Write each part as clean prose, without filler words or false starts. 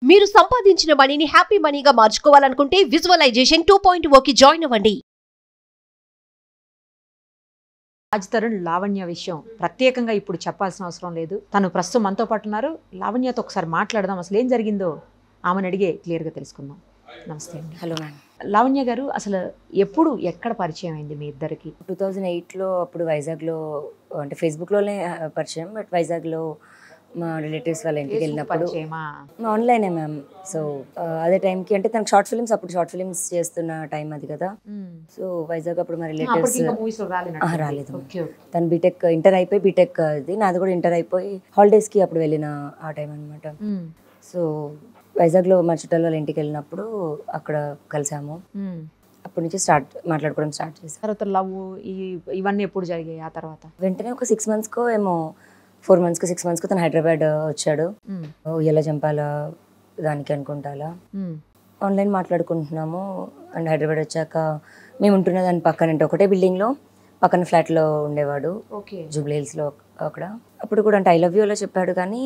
మీరు సంపాదించిన మనీని హ్యాపీ మనీగా మార్చుకోవాలనుకుంటే విజువలైజేషన్ 2.0కి జాయిన్ అవ్వండి. రాజ్ తరుణ్ లావణ్య విషయం ప్రత్యేకంగా ఇప్పుడు చెప్పాల్సిన అవసరం లేదు. తను ప్రస్తుతం మనతో పాటు ఉన్నారు. లావణ్యతో ఒకసారి మాట్లాడదాం, అసలు ఏం జరిగిందో ఆమెను అడిగే క్లియర్గా తెలుసుకుందాం. నమస్తే అండి. Hello ma'am. లావణ్య గారు, అసలు ఎప్పుడు ఎక్కడ పరిచయం అయింది మీ ఇద్దరికి? 2008లో అప్పుడు వైజాగ్లో, అంటే ఫేస్బుక్లోనే పరిచయం, బట్ వైజాగ్లో మా రిలేటివ్స్ వాళ్ళ ఇంటికి వెళ్ళినప్పుడు ఆన్లైనే మ్యామ్. సో అదే టైంకి, అంటే తనకు షార్ట్ ఫిల్మ్స్, అప్పుడు షార్ట్ ఫిల్మ్స్ చేస్తున్న టైం అది కదా. సో వైజాగ్ అప్పుడు మా రిలేటివ్స్ రాలేదు. తను బీటెక్ ఇంటర్ అయిపోయి, బీటెక్ అది నాది కూడా ఇంటర్ అయిపోయి హాలిడేస్కి అప్పుడు వెళ్ళిన ఆ టైం అనమాట. సో వైజాగ్లో మా చుట్టాల వాళ్ళ ఇంటికి వెళ్ళినప్పుడు అక్కడ కలిసాము. అప్పటి నుంచి మాట్లాడుకోవడం స్టార్ట్ చేశాను. తర్వాత లవ్ ఇవన్నీ ఎప్పుడు జరిగాయి? ఆ తర్వాత వెంటనే ఒక 6 monthsకో ఏమో, 4 monthsకో 6 monthsకో తను హైదరాబాద్ వచ్చాడు. ఎలా చంపాల దానికి అనుకుంటాలా ఆన్లైన్ మాట్లాడుకుంటున్నాము. అండ్ హైదరాబాద్ వచ్చాక మేము ఉంటున్న దాని పక్కన, అంటే ఒకటే బిల్డింగ్లో పక్కన ఫ్లాట్లో ఉండేవాడు, జూబ్లీ హిల్స్లో అక్కడ. అప్పుడు కూడా అంటే ఐ లవ్ యూ అలా చెప్పాడు, కానీ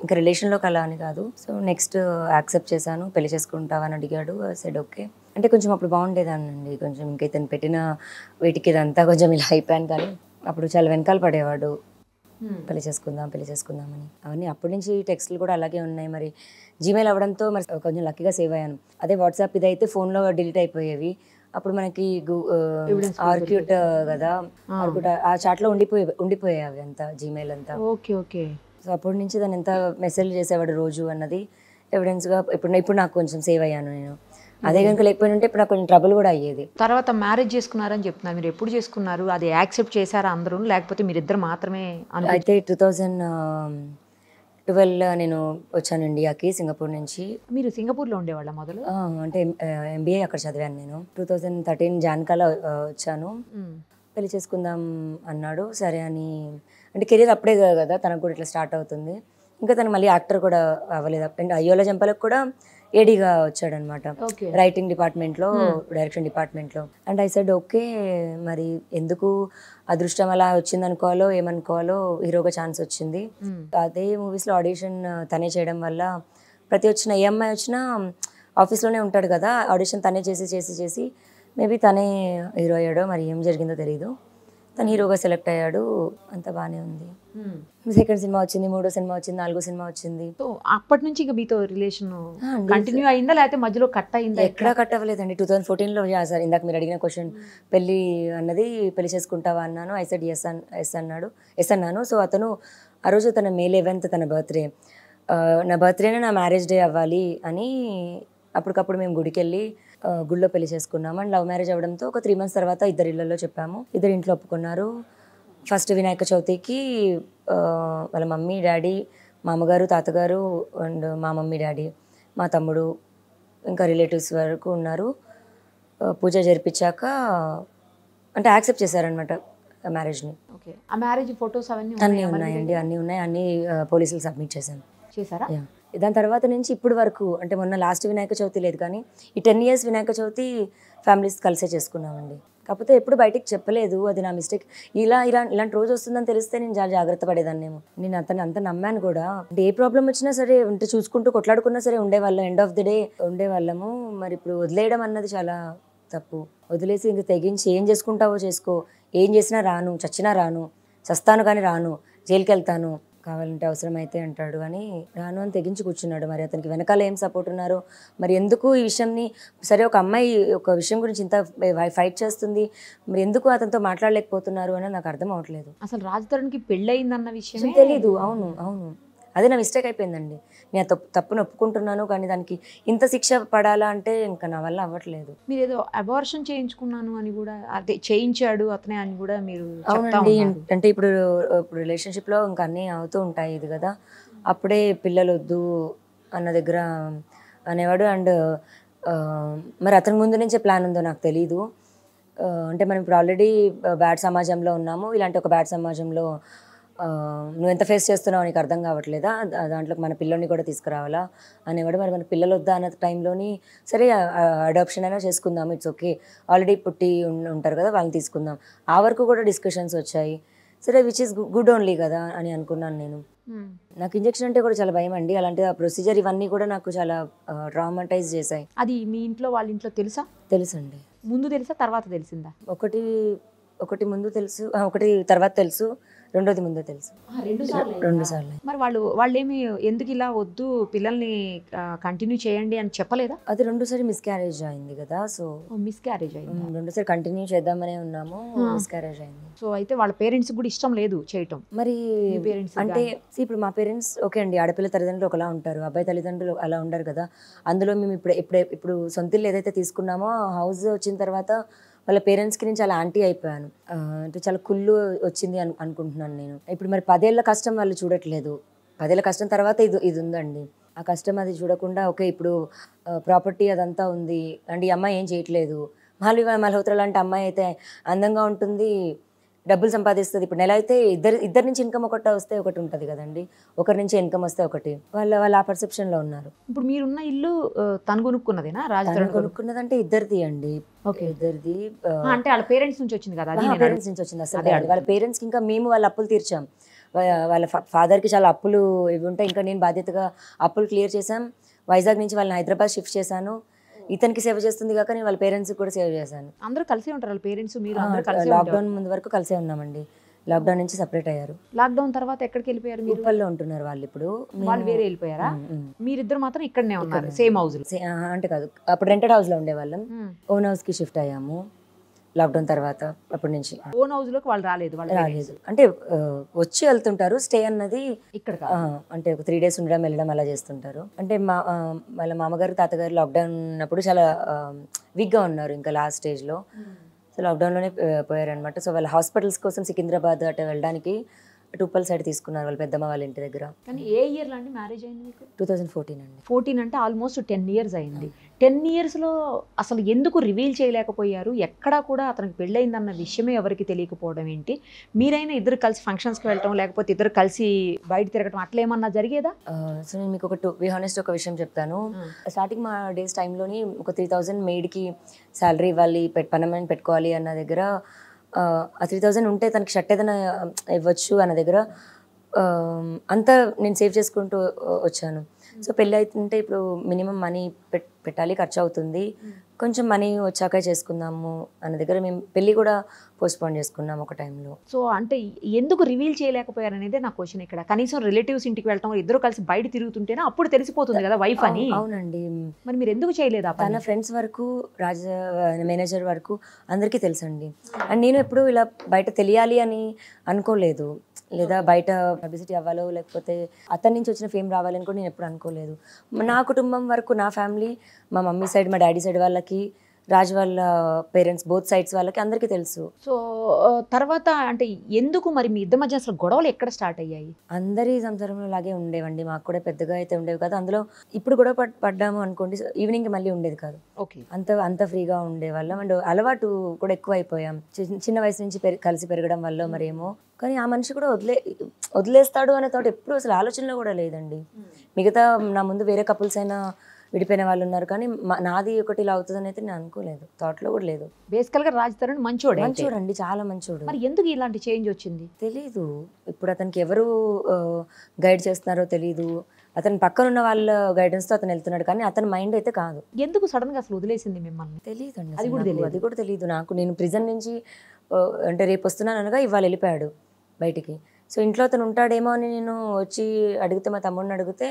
ఇంకా రిలేషన్లోకి అలా అని కాదు. సో నెక్స్ట్ యాక్సెప్ట్ చేశాను. పెళ్లి చేసుకుంటావా అని అడిగాడు. Said okay. అంటే కొంచెం అప్పుడు బాగుండేదానండి, కొంచెం ఇంకా ఇతను పెట్టిన వీటికి ఇదంతా కొంచెం ఇలా అయిపోయాను. కానీ అప్పుడు చాలా వెనకాల పడేవాడు, పెళ్లి చేసుకుందామని. అవన్నీ అప్పటి నుంచి టెక్స్ట్లు కూడా అలాగే ఉన్నాయి. మరి జీమెయిల్ అవ్వడంతో మరి కొంచెం లక్కీగా సేవ్ అయ్యాను. అదే వాట్సాప్ ఇదైతే ఫోన్లో డిలీట్ అయిపోయేవి. అప్పుడు మనకి ఆర్క్యూట్ కదా, ఆర్క్యూట్ ఆ చాట్లో ఉండిపోయాయి అవి అంతా, జీమెయిల్ అంతా. ఓకే. సో అప్పటి నుంచి దాన్ని ఎంత మెసేజ్ చేసేవాడు రోజు అన్నది ఎవిడెన్స్గా ఇప్పుడు నాకు కొంచెం సేవ్ అయ్యాను నేను. అదే కనుక లేకపోయినా ఉంటే ఇప్పుడు నాకు కొంచెం ట్రబుల్ కూడా అయ్యేది. తర్వాత మ్యారేజ్ చేసుకున్నారని చెప్తున్నారు, మీరు ఎప్పుడు చేసుకున్నారు? అది యాక్సెప్ట్ చేశారా అందరూ, లేకపోతే మీరిద్దరు మాత్రమే? అయితే 2012 నేను వచ్చాను ఇండియాకి, సింగపూర్ నుంచి. మీరు సింగపూర్లో ఉండేవాళ్ళ మొదలు? అంటే MBA అక్కడ చదివాను నేను. 2013 జాన్కాల వచ్చాను. పెళ్లి చేసుకుందాం అన్నాడు. సరే అని, అంటే కెరీర్ అప్పుడే కదా తనకు కూడా ఇట్లా స్టార్ట్ అవుతుంది. ఇంకా తను మళ్ళీ యాక్టర్ కూడా అవ్వలేదు. అండ్ అయ్యోలా చంపాలకు కూడా ఏడీగా వచ్చాడనమాట, రైటింగ్ డిపార్ట్మెంట్లో, డైరెక్షన్ డిపార్ట్మెంట్లో. And I said okay. మరి ఎందుకు అదృష్టం అలా వచ్చింది అనుకోవాలో ఏమనుకోవాలో, హీరోగా ఛాన్స్ వచ్చింది. అదే మూవీస్లో ఆడిషన్ తనే చేయడం వల్ల, ప్రతి వచ్చిన ఏ అమ్మాయి వచ్చినా ఆఫీస్లోనే ఉంటాడు కదా, ఆడిషన్ తనే చేసి మేబీ తనే హీరో అయ్యాడో, మరి ఏం జరిగిందో తెలీదు. తను హీరోగా సెలెక్ట్ అయ్యాడు. అంత బాగానే ఉంది. సెకండ్ సినిమా వచ్చింది, 3వ సినిమా వచ్చింది, 4వ సినిమా వచ్చింది. సో అప్పటి నుంచి ఇంకా మీతో రిలేషన్ కంటిన్యూ అయిందా, లేకపోతే మధ్యలో కట్ అయిందా? ఎక్కడా కట్ అవ్వలేదండి. 2014లో సార్ ఇందాక మీరు అడిగిన క్వశ్చన్, పెళ్ళి అన్నది, పెళ్లి చేసుకుంటావా అన్నాను. ఐ సెడ్ ఎస్ అన్నాను. సో అతను ఆ రోజు తన May 11th తన బర్త్డే, నా బర్త్డేనే నా మ్యారేజ్ డే అవ్వాలి అని అప్పటికప్పుడు మేము గుడికి వెళ్ళి గుళ్ళో పెళ్లి చేసుకున్నాము. అండ్ లవ్ మ్యారేజ్ అవ్వడంతో ఒక 3 months తర్వాత ఇద్దరు ఇళ్లలో చెప్పాము. ఇద్దరు ఇంట్లో ఒప్పుకున్నారు. ఫస్ట్ వినాయక చవితికి వాళ్ళ మమ్మీ డాడీ, మా అమ్మగారు, తాతగారు అండ్ మా మమ్మీ డాడీ, మా తమ్ముడు, ఇంకా రిలేటివ్స్ వరకు ఉన్నారు. పూజ జరిపించాక అంటే యాక్సెప్ట్ చేశారనమాట మ్యారేజ్ని. ఓకే. ఆ మ్యారేజ్ ఫొటోస్ అవన్నీ ఉన్నాయండి, అన్నీ ఉన్నాయి. అన్నీ పోలీసులు సబ్మిట్ చేశారా? దాని తర్వాత నుంచి ఇప్పుడు వరకు, అంటే మొన్న లాస్ట్ వినాయక చవితి లేదు, కానీ ఈ 10 years వినాయక చవితి ఫ్యామిలీస్ కలిసే చేసుకున్నామండి. కాకపోతే ఎప్పుడు బయటికి చెప్పలేదు, అది నా మిస్టేక్. ఇలాంటి రోజు వస్తుందని తెలిస్తే నేను చాలా జాగ్రత్త పడేదాన్నేమో. నేను అతను అంత నమ్మాను కూడా. అంటే ఏ ప్రాబ్లం వచ్చినా సరే, అంటే చూసుకుంటూ కొట్లాడుకున్నా సరే ఉండేవాళ్ళం, ఎండ్ ఆఫ్ ది డే ఉండేవాళ్ళము. మరి ఇప్పుడు వదిలేయడం అన్నది చాలా తప్పు. వదిలేసి ఇంక తెగించి ఏం చేసుకుంటావో చేసుకో, ఏం చేసినా రాను, చచ్చినా రాను, చస్తాను కానీ రాను, జైలుకి వెళ్తాను, కావాలంటే అవసరమైతే అంటాడు, కానీ రాను అని తెగించి కూర్చున్నాడు. మరి అతనికి వెనకాల ఏం సపోర్ట్ ఉన్నారో, మరి ఎందుకు ఈ విషయంని, సరే ఒక అమ్మాయి ఒక విషయం గురించి ఇంత ఫైట్ చేస్తుంది, మరి ఎందుకు అతనితో మాట్లాడలేకపోతున్నారు అని నాకు అర్థం అవ్వట్లేదు. అసలు రాజ్ తరుణ్కి పెళ్ళి అయిందన్న విషయం తెలీదు. అవును, అదే నా మిస్టేక్ అయిపోయిందండి. నేను తప్పును ఒప్పుకుంటున్నాను, కానీ దానికి ఇంత శిక్ష పడాలా అంటే ఇంకా నా వల్ల అవ్వట్లేదు. మీరు ఏదో అబార్షన్ చేయించుకున్నాను అని కూడా, అదే చేయించాడు అతనే అని కూడా మీరు? అవునండి. అంటే ఇప్పుడు రిలేషన్షిప్లో ఇంకా అన్నీ అవుతూ ఉంటాయి ఇది కదా, అప్పుడే పిల్లలు వద్దు అన్న దగ్గర అనేవాడు. అండ్ మరి అతని ముందు నుంచే ప్లాన్ ఉందో నాకు తెలీదు. అంటే మనం ఇప్పుడు ఆల్రెడీ బ్యాడ్ సమాజంలో ఉన్నాము, ఇలాంటి ఒక బ్యాడ్ సమాజంలో నువ్వు ఎంత ఫేస్ చేస్తున్నావు నీకు అర్థం కావట్లేదా, దాంట్లో మన పిల్లల్ని కూడా తీసుకురావాలా అనేవాడు. మరి మన పిల్లలు వద్దా అన్న టైంలోని సరే అడాప్షన్ అయినా చేసుకుందాం, ఇట్స్ ఓకే, ఆల్రెడీ పుట్టి ఉంటారు కదా వాళ్ళని తీసుకుందాం, ఆ వరకు కూడా డిస్కషన్స్ వచ్చాయి. సరే విచ్ ఈస్ గుడ్ ఓన్లీ కదా అని అనుకున్నాను నేను. నాకు ఇంజెక్షన్ అంటే కూడా చాలా భయం అండి. అలాంటి ఆ ప్రొసీజర్ ఇవన్నీ కూడా నాకు చాలా ట్రామాటైజ్ చేశాయి. అది మీ ఇంట్లో వాళ్ళ ఇంట్లో తెలుసా? తెలుసండి. ముందు తెలుసా, తర్వాత తెలిసిందా? ఒకటి ముందు తెలుసు, ఒకటి తర్వాత తెలుసు, రెండోది ముందు తెలుసు. 2 సార్లు. మరి వాళ్ళేమి ఎందుకు ఇలా వద్దు పిల్లల్ని కంటిన్యూ చేయండి అని చెప్పలేదా? అది 2 సారి మిస్క్యారేజ్ అయింది కదా. సో మిస్క్యారేజ్ అయింది. 2 సారి కంటిన్యూ చేద్దామనే ఉన్నాము, మిస్క్యారేజ్ అయింది. సో అయితే వాళ్ళ పేరెంట్స్ కూడా ఇష్టం లేదు చేయటం. మరి పేరెంట్స్ అంటే ఇప్పుడు మా పేరెంట్స్ ఓకే అండి, ఆడపిల్ల తల్లిదండ్రులు ఒకలా ఉంటారు, అబ్బాయి తల్లిదండ్రులు అలా ఉండరు కదా. అందులో మేము ఇప్పుడు సొంత ఇల్లు ఏదైతే తీసుకున్నామో హౌస్ వచ్చిన తర్వాత వాళ్ళ పేరెంట్స్కి నేను చాలా యాంటీ అయిపోయాను. అంటే చాలా కుళ్ళు వచ్చింది అనుకుంటున్నాను నేను. ఇప్పుడు మరి 10 ఏళ్ల కష్టం వాళ్ళు చూడట్లేదు. 10 ఏళ్ల కష్టం తర్వాత ఇది ఉందండి. ఆ కష్టం అది చూడకుండా ఓకే ఇప్పుడు ప్రాపర్టీ అదంతా ఉంది అండ్ ఈ అమ్మాయి ఏం చేయట్లేదు. మాల్వివా మల్హోత్రా లాంటి అమ్మాయి అయితే అందంగా ఉంటుంది, డబ్బులు సంపాదిస్తుంది. ఇప్పుడు నెల అయితే ఇద్దరి నుంచి ఇన్కమ్ ఒకటి వస్తే ఒకటి ఉంటుంది కదండి, ఒకరి నుంచి ఇన్కమ్ వస్తే ఒకటి. వాళ్ళు ఆ పర్సెప్షన్లో ఉన్నారు. ఇప్పుడు మీరున్న ఇల్లు తను కొనుక్కున్నదేనా? కొనుక్కున్నదంటే ఇద్దరిది అండి. ఓకే, ఇద్దరిది. అంటే వాళ్ళ పేరెంట్స్ నుంచి వచ్చింది కదా? పేరెంట్స్ నుంచి వచ్చింది. అసలు వాళ్ళ పేరెంట్స్కి ఇంకా మేము వాళ్ళ అప్పులు తీర్చాం. వాళ్ళ ఫాదర్కి చాలా అప్పులు ఇవి ఉంటాయి, ఇంకా నేను బాధ్యతగా అప్పులు క్లియర్ చేశాం. వైజాగ్ నుంచి వాళ్ళని హైదరాబాద్ షిఫ్ట్ చేశాను. ఇతనికి సేవ చేస్తుంది కాక నేను వాళ్ళ పేరెంట్స్కి కూడా సేవ చేశాను. అందరూ కలిసి ఉంటారు వాళ్ళ పేరెంట్స్? మీరు లాక్డౌన్ ముందు వరకు కలిసే ఉన్నామండి. లాక్డౌన్ నుంచి సెపరేట్ అయ్యారు. లాక్డౌన్ తర్వాత ఎక్కడికి వెళ్ళిపోయారు? ఉప్పల్లో ఉంటున్నారు వాళ్ళు. ఇప్పుడు వాళ్ళు వేరే వెళ్ళిపోయారా? మీరిద్దరు మాత్రం ఇక్కడనే ఉన్నారు సేమ్ హౌస్? అంటే కాదు, అప్పుడు రెంటెడ్ హౌస్ లో ఉండేవాళ్ళం. ఓన్ హౌస్ కి షిఫ్ట్ అయ్యాము లాక్డౌన్ తర్వాత. అప్పటి నుంచి ఓన్ హౌస్ లోకి వాళ్ళు రాలేదు. అంటే వచ్చి వెళ్తుంటారు. స్టే అన్నది ఇక్కడ అంటే ఒక 3 days ఉండడం వెళ్ళడం అలా చేస్తుంటారు. అంటే వాళ్ళ మామగారు తాతగారు లాక్డౌన్ ఉన్నప్పుడు చాలా వీక్ గా ఉన్నారు, ఇంకా లాస్ట్ స్టేజ్ లో. సో లాక్డౌన్లోనే పోయారనమాట. సో వాళ్ళ హాస్పిటల్స్ కోసం సికింద్రాబాద్ అటు వెళ్ళడానికి ఉప్పల్ సైడ్ తీసుకున్నారు వాళ్ళ పెద్దమ్మ వాళ్ళ ఇంటి దగ్గర. కానీ ఏ ఇయర్ లో అండి మ్యారేజ్ అయింది మీకు? 2014 అండి. 14 అంటే ఆల్మోస్ట్ 10 years అయింది. 10 years లో అసలు ఎందుకు రివీల్ చేయలేకపోయారు? ఎక్కడా కూడా అతనికి పెళ్ళయిందన్న విషయమే ఎవరికి తెలియకపోవడం ఏంటి? మీరైనా ఇద్దరు కలిసి ఫంక్షన్స్కి వెళ్ళటం, లేకపోతే ఇద్దరు కలిసి బయట తిరగటం అట్లా ఏమన్నా జరిగేదా? సో నేను మీకు ఒక విషయం చెప్తాను. స్టార్టింగ్ మా డేస్ టైంలోని ఒక 3000 మెయిడ్కి శాలరీ ఇవ్వాలి, పర్మనెంట్ పెట్టుకోవాలి అన్న దగ్గర ఆ 3000 ఉంటే తనకి షర్ట్ ఏదైనా ఇవ్వచ్చు అన్న దగ్గర అంతా నేను సేవ్ చేసుకుంటూ వచ్చాను. సో పెళ్ళి అవుతుంటే ఇప్పుడు మినిమం మనీ పెట్టాలి, ఖర్చు అవుతుంది, కొంచెం మనీ వచ్చాక చేసుకుందాము అన్న దగ్గర మేము పెళ్ళి కూడా పోస్ట్పోన్ చేసుకున్నాము ఒక టైంలో. సో అంటే ఎందుకు రివీల్ చేయలేకపోయారు అనేది నా క్వశ్చన్ ఇక్కడ. కనీసం రిలేటివ్స్ ఇంటికి వెళ్ళటం, ఇద్దరు కలిసి బయట తిరుగుతుంటేనే అప్పుడు తెలిసిపోతుంది కదా వైఫ్ అని. అవునండి. మరి మీరు ఎందుకు చేయలేదు? తన ఫ్రెండ్స్ వరకు, మేనేజర్ వరకు అందరికీ తెలుసండి. అండ్ నేను ఎప్పుడు ఇలా బయట తెలియాలి అని అనుకోలేదు, లేదా బయట పబ్లిసిటీ అవ్వాలో లేకపోతే అతని నుంచి వచ్చిన ఫేమ్ రావాలని కూడా నేను ఎప్పుడు అనుకోలేదు. నా కుటుంబం వరకు, నా ఫ్యామిలీ, మా మమ్మీ సైడ్, మా డాడీ సైడ్ వాళ్ళకి, రాజ్ వాళ్ళ పేరెంట్స్ బోత్ సైడ్స్ వాళ్ళకి అందరికీ తెలుసు. సో తర్వాత అంటే ఎందుకు మరి మీ ఇద్దరి మధ్య అసలు గొడవలు ఎక్కడ స్టార్ట్ అయ్యాయి? అందరి సంసారంలో లాగే ఉండేవండి, మాకు కూడా పెద్దగా అయితే ఉండేవి కాదు. అందులో ఇప్పుడు గొడవ పడ్డాము అనుకోండి, ఈవినింగ్ మళ్ళీ ఉండేది కాదు. ఓకే, అంత ఫ్రీగా ఉండేవాళ్ళం. అండ్ అలవాటు కూడా ఎక్కువ అయిపోయాం, చిన్న వయసు నుంచి కలిసి పెరగడం వల్ల మరేమో. కానీ ఆ మనిషి కూడా వదిలేస్తాడు అనే తోట ఎప్పుడు అసలు ఆలోచనలో కూడా లేదండి. మిగతా నా ముందు వేరే కపుల్స్ అయినా విడిపోయిన వాళ్ళు ఉన్నారు, కానీ నాది ఒకటి ఇలా అవుతుందని అయితే నేను అనుకోలేదు, థాట్లో కూడా లేదు. బేసికల్గా రాజ్ తరుణ్ మంచోడండి, చాలా మంచోడు. మరి ఎందుకు ఇలాంటి చేంజ్ వచ్చింది తెలీదు. ఇప్పుడు అతనికి ఎవరు గైడ్ చేస్తున్నారో తెలీదు. అతని పక్కన ఉన్న వాళ్ళ గైడెన్స్తో అతను వెళ్తున్నాడు, కానీ అతని మైండ్ అయితే కాదు. ఎందుకు సడన్ గా అసలు వదిలేసింది మిమ్మల్ని? తెలియదు అండి, అది కూడా తెలియదు నాకు. నేను ప్రిజన్ నుంచి అంటే రేపు వస్తున్నాను అనగా ఇవాళ వెళ్ళిపోయాడు బయటికి. సో ఇంట్లో అతను ఉంటాడేమో అని నేను వచ్చి అడిగితే, మా తమ్ముడిని అడిగితే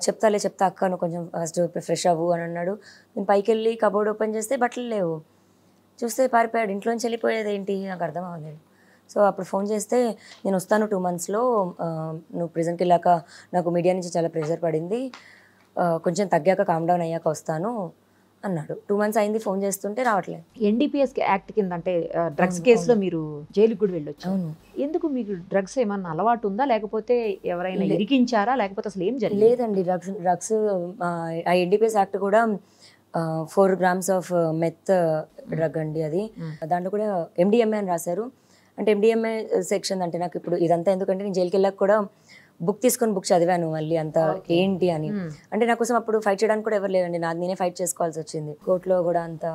చెప్తా అక్క, నువ్వు కొంచెం ఫస్ట్ ఫ్రెష్ అవ్వు అని అన్నాడు. నేను పైకి వెళ్ళి కబోర్డ్ ఓపెన్ చేస్తే బట్టలు లేవు, చూస్తే పారిపోయాడు. ఇంట్లోంచి వెళ్ళిపోయేది ఏంటి నాకు అర్థం అవ్వలేదు. సో అప్పుడు ఫోన్ చేస్తే, నేను వస్తాను 2 monthsలో, నువ్వు ప్రిజన్కి వెళ్ళాక నాకు మీడియా నుంచి చాలా ప్రెషర్ పడింది, కొంచెం తగ్గాక కామ్ డౌన్ అయ్యాక వస్తాను అన్నాడు. 2 months అయింది ఫోన్ చేస్తుంటే రావట్లేదు. NDPS యాక్ట్ కింద అంటే డ్రగ్స్ కేసులో మీరు జైలుకి కూడా వెళ్ళొచ్చు. అవును. ఎందుకు మీకు డ్రగ్స్ ఏమన్నా అలవాటు ఉందా, లేకపోతే ఎవరైనా ఇరికించారా, లేకపోతే అసలు ఏం జరిగింది? లేదండి, డ్రగ్స్ ఆ NDPS యాక్ట్ కూడా 4 grams ఆఫ్ మెత్ డ్రగ్ అండి అది. దాంట్లో కూడా MDMA అని రాశారు. అంటే MDMA సెక్షన్ అంటే నాకు ఇప్పుడు ఇదంతా ఎందుకంటే నేను జైలుకి వెళ్ళాక కూడా బుక్ చదివాను మళ్ళీ అంతా ఏంటి అని. అంటే నా కోసం అప్పుడు ఫైట్ చేయడానికి కూడా ఎవరు లేదండి, నేనే ఫైట్ చేసుకోవాల్సి వచ్చింది. కోర్టులో కూడా అంతా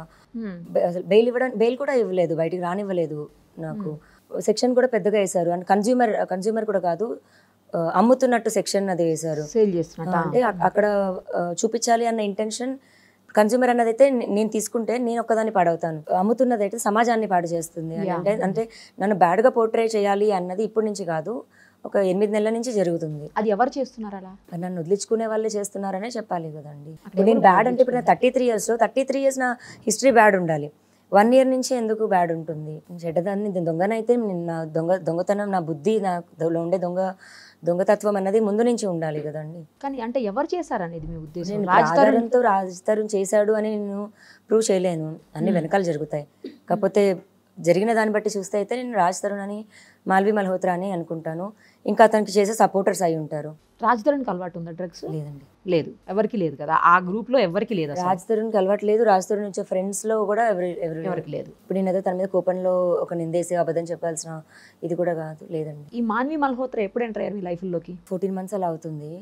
అసలు బెయిల్ కూడా ఇవ్వలేదు, బయటికి రానివ్వలేదు నాకు. సెక్షన్ కూడా పెద్దగా వేశారు. అండ్ కన్జ్యూమర్ కూడా కాదు, అమ్ముతున్నట్టు సెక్షన్ అది వేశారు. సేల్ చేస్తున్నట్టు. అంటే అక్కడ చూపించాలి అన్న ఇంటెన్షన్. కన్జ్యూమర్ అన్నది అయితే నేను తీసుకుంటే నేను ఒక్కదాన్ని పాడవుతాను, అమ్ముతున్నది అయితే సమాజాన్ని పాడు చేస్తుంది అంటే నన్ను బ్యాడ్గా పోర్ట్రే చేయాలి అన్నది ఇప్పటి నుంచి కాదు, ఒక 8 నెలల నుంచి జరుగుతుంది. అది ఎవరు చేస్తున్నారు అలా? నన్ను వదిలించుకునే వాళ్ళే చేస్తున్నారనే చెప్పాలి కదండి. నేను బ్యాడ్ అంటే ఇప్పుడు 33 ఇయర్స్లో 33 ఇయర్స్ నా హిస్టరీ బ్యాడ్ ఉండాలి, 1 ఇయర్ నుంచి ఎందుకు బ్యాడ్ ఉంటుంది? చెడ్డదాన్ని దొంగనైతే నా దొంగతనం, నా బుద్ధి, నాలో ఉండే దొంగతత్వం అన్నది ముందు నుంచి ఉండాలి కదండి. కానీ అంటే ఎవరు చేశారనేది మీ ఉద్దేశం? నేను రాజ్ తరుణ్ చేశాడు అని నేను ప్రూవ్ చేయలేను, అన్ని వెనకాల జరుగుతాయి. కాకపోతే జరిగిన దాన్ని బట్టి చూస్తే అయితే నేను రాజ్ తరుణ్ అని, మాల్వి మల్హోత్రా అని అనుకుంటాను. ఇంకా అతనికి చేసే సపోర్టర్స్ అయి ఉంటారు. రాజ్ తరుణ్కి అలవాటు ఉందా డ్రగ్స్? లేదండి, లేదు, ఎవరికి లేదు కదా, ఆ గ్రూప్లో ఎవరికి లేదు. రాజ్ తరుణ్కి అలవాటు లేదు, రాజ్ తరుణ్ వచ్చే ఫ్రెండ్స్లో కూడా ఎవరికి లేదు. ఇప్పుడు నేనైతే తన మీద కోపంలో ఒక నిందేసి అబద్ధం చెప్పాల్సిన ఇది కూడా కాదు, లేదండి. ఈ మాన్వి మల్హోత్రా ఎప్పుడు ఎంటర్ అయ్యారు మీ లైఫ్లోకి? 14 months అలా అవుతుంది.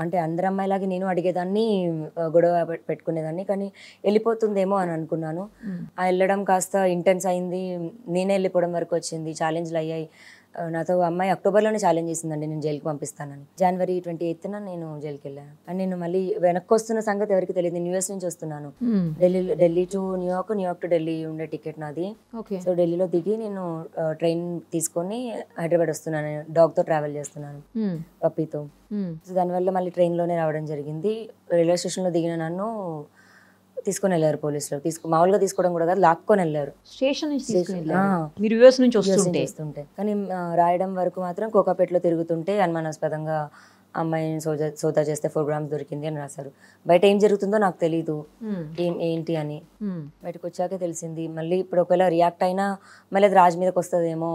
అంటే అందరు అమ్మాయిలాగే నేను అడిగేదాన్ని, గొడవ పెట్టుకునేదాన్ని, కానీ వెళ్ళిపోతుందేమో అని అనుకున్నాను. ఆ వెళ్ళడం కాస్త ఇంటెన్స్ అయింది, నేనే వెళ్ళిపోవడం వరకు వచ్చింది, ఛాలెంజ్లు అయ్యాయి. నాతో అమ్మాయి అక్టోబర్లోనే ఛాలెంజ్ చేసిందండి నేను జైలుకి పంపిస్తానని. జనవరి 28న నేను జైలుకి వెళ్ళాను. అండ్ నేను మళ్ళీ వెనక్కి వస్తున్న సంగతి ఎవరికి తెలియదు. నేను యూఎస్ నుంచి వస్తున్నాను, Delhi to New York to Delhi ఉండే టికెట్ నాది. సో ఢిల్లీలో దిగి నేను ట్రైన్ తీసుకొని హైదరాబాద్ వస్తున్నాను, డాగ్తో ట్రావెల్ చేస్తున్నాను, పప్పీతో. సో దానివల్ల మళ్ళీ ట్రైన్లోనే రావడం జరిగింది. రైల్వే స్టేషన్లో దిగిన నన్ను తీసుకొని వెళ్ళారు పోలీసులు. మామూలుగా తీసుకోవడం కూడా కాదు, లాక్కొని వెళ్ళారు స్టేషన్ నుంచి. మీరు యూఎస్ నుంచి వస్తుంటే కానీ రాయడం వరకు మాత్రం కోకాపేటలో తిరుగుతుంటే అనుమానాస్పదంగా అమ్మాయిని సోదా చేస్తే 4 grams దొరికింది అని రాశారు. బయట ఏం జరుగుతుందో నాకు తెలీదు, ఏంటి అని. బయటకు వచ్చాకే తెలిసింది. మళ్ళీ ఇప్పుడు ఒకవేళ రియాక్ట్ అయినా మళ్ళీ అది రాజు మీదకి వస్తుందేమో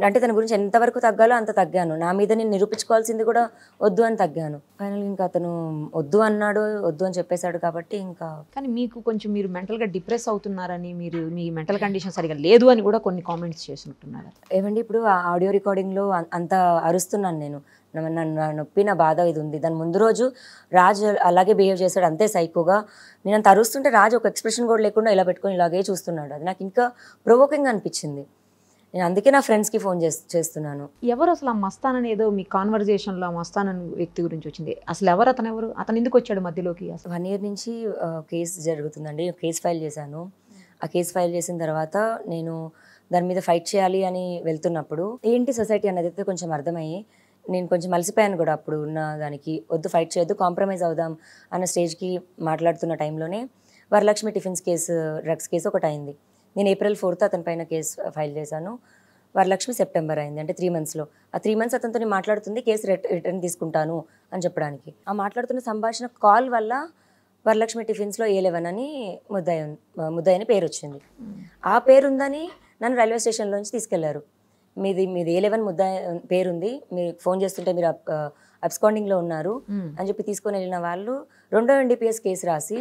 అంటే తన గురించి ఎంతవరకు తగ్గాలో అంత తగ్గాను. నా మీద నేను నిరూపించుకోవాల్సింది కూడా వద్దు అని తగ్గాను. ఫైనల్ ఇంకా అతను వద్దు అన్నాడు, వద్దు అని చెప్పేశాడు కాబట్టి ఇంకా. కానీ మీకు కొంచెం మీరు మెంటల్గా డిప్రెస్ అవుతున్నారని, మీరు మీ మెంటల్ కండిషన్ సరిగా లేదు అని కూడా కొన్ని కామెంట్స్ చేసినట్టున్నారు. ఏమండి ఇప్పుడు ఆడియో రికార్డింగ్లో అంత అరుస్తున్నాను నేను, నా నొప్పి, నా బాధ ఇది ఉంది. దాని ముందు రోజు రాజు అలాగే బిహేవ్ చేశాడు, అంతే సైకోగా. నేను అంత అరుస్తుంటే రాజు ఒక ఎక్స్ప్రెషన్ కూడా లేకుండా ఇలా పెట్టుకొని ఇలాగే చూస్తున్నాడు. అది నాకు ఇంకా ప్రొవోకింగ్ అనిపించింది. నేను అందుకే నా ఫ్రెండ్స్కి ఫోన్ చేస్తున్నాను. ఎవరు అసలు ఆ మస్తాన్ అని ఏదో మీ కాన్వర్జేషన్లో మస్తాన్ అనే వ్యక్తి గురించి వచ్చింది, అసలు అతను ఎందుకు వచ్చాడు మధ్యలోకి? అసలు 1 year నుంచి కేసు జరుగుతుందండి. కేసు ఫైల్ చేశాను. ఆ కేసు ఫైల్ చేసిన తర్వాత నేను దాని మీద ఫైట్ చేయాలి అని వెళ్తున్నప్పుడు ఏంటి సొసైటీ అనేది అయితే కొంచెం అర్థమయ్యి నేను కొంచెం అలసిపోయాను కూడా. అప్పుడు ఉన్న దానికి వద్దు, ఫైట్ చేయొద్దు, కాంప్రమైజ్ అవుదాం అన్న స్టేజ్కి మాట్లాడుతున్న టైంలోనే Varalakshmi tiffins case, drugs case ఒకటి అయింది. నేను April 4th అతని పైన కేసు ఫైల్ చేశాను. వరలక్ష్మి September అయింది, అంటే 3 monthsలో. ఆ 3 months అతనితో మాట్లాడుతుంది కేసు రిటర్న్ తీసుకుంటాను అని చెప్పడానికి. ఆ మాట్లాడుతున్న సంభాషణ కాల్ వల్ల వరలక్ష్మి టిఫిన్స్లో A11 అని ముద్దయ్య అని పేరు వచ్చింది. ఆ పేరు ఉందని నన్ను రైల్వే స్టేషన్లోంచి తీసుకెళ్లారు. మీది A11 ముద్దయ్య పేరుంది, మీరు ఫోన్ చేస్తుంటే మీరు అబ్స్కాండింగ్లో ఉన్నారు అని చెప్పి తీసుకొని వెళ్ళిన వాళ్ళు 2వ NDPS కేసు రాసి